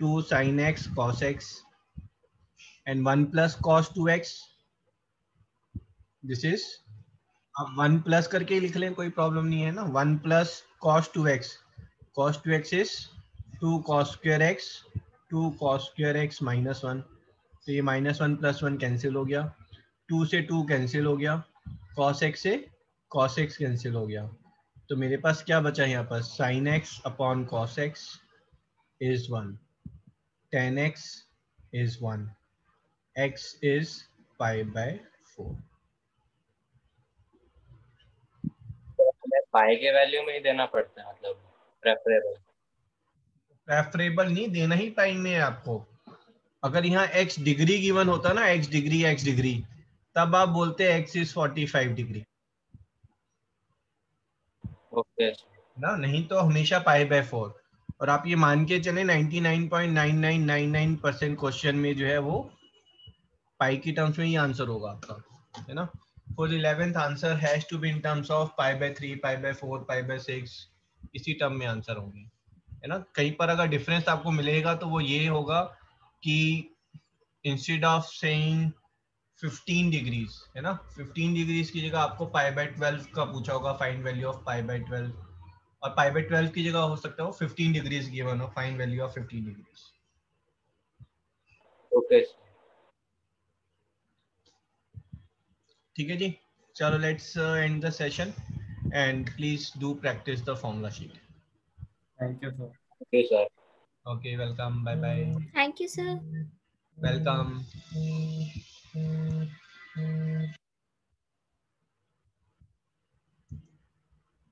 2 sin x cos x and 1 plus cos 2x. This is, आप 1 प्लस करके ही लिख लें, कोई प्रॉब्लम नहीं है ना। 1 plus cos 2x, cos 2x is 2 cos square x, 2 cos square x minus 1। तो ये -1 + 1 कैंसिल हो गया, 2 से 2 कैंसिल हो गया, cos x से cos x कैंसिल हो गया। तो मेरे पास क्या बचा है यहाँ पर, sin x upon cos x is 1, tan x is 1, x is π/4। हमें पाई के वैल्यू में ही देना पड़ता है, मतलब प्रेफरेबल। प्रेफरेबल नहीं, देना ही पाई में है आपको। अगर यहाँ x डिग्री गिवन होता ना, x डिग्री तब आप बोलते हैं x इज 45 डिग्री ओके ना, नहीं तो हमेशा π/4। और आप ये मान के चले 99.9999% क्वेश्चन में जो है वो पाई की टर्म्स में ही आंसर होगा आपका, है ना। For 11th answer has to be in terms of π/3 π/4 π/6, इसी टर्म में आंसर होंगे, है ना। कहीं पर अगर डिफरेंस आपको मिलेगा तो वो ये होगा कि इंस्टेड ऑफ सेइंग 15 डिग्रीज, है ना, 15 डिग्रीज की जगह आपको π/12 का पूछा होगा, फाइंड वैल्यू ऑफ π/12, और π/12 की जगह हो सकता है वो 15 डिग्रीज गिवन हो, find value of 15 degrees. Okay ठीक है जी, चलो let's end the session and please do practice the formula sheet. Thank you sir. Okay sir. Okay, welcome, bye bye. Thank you, sir. Welcome.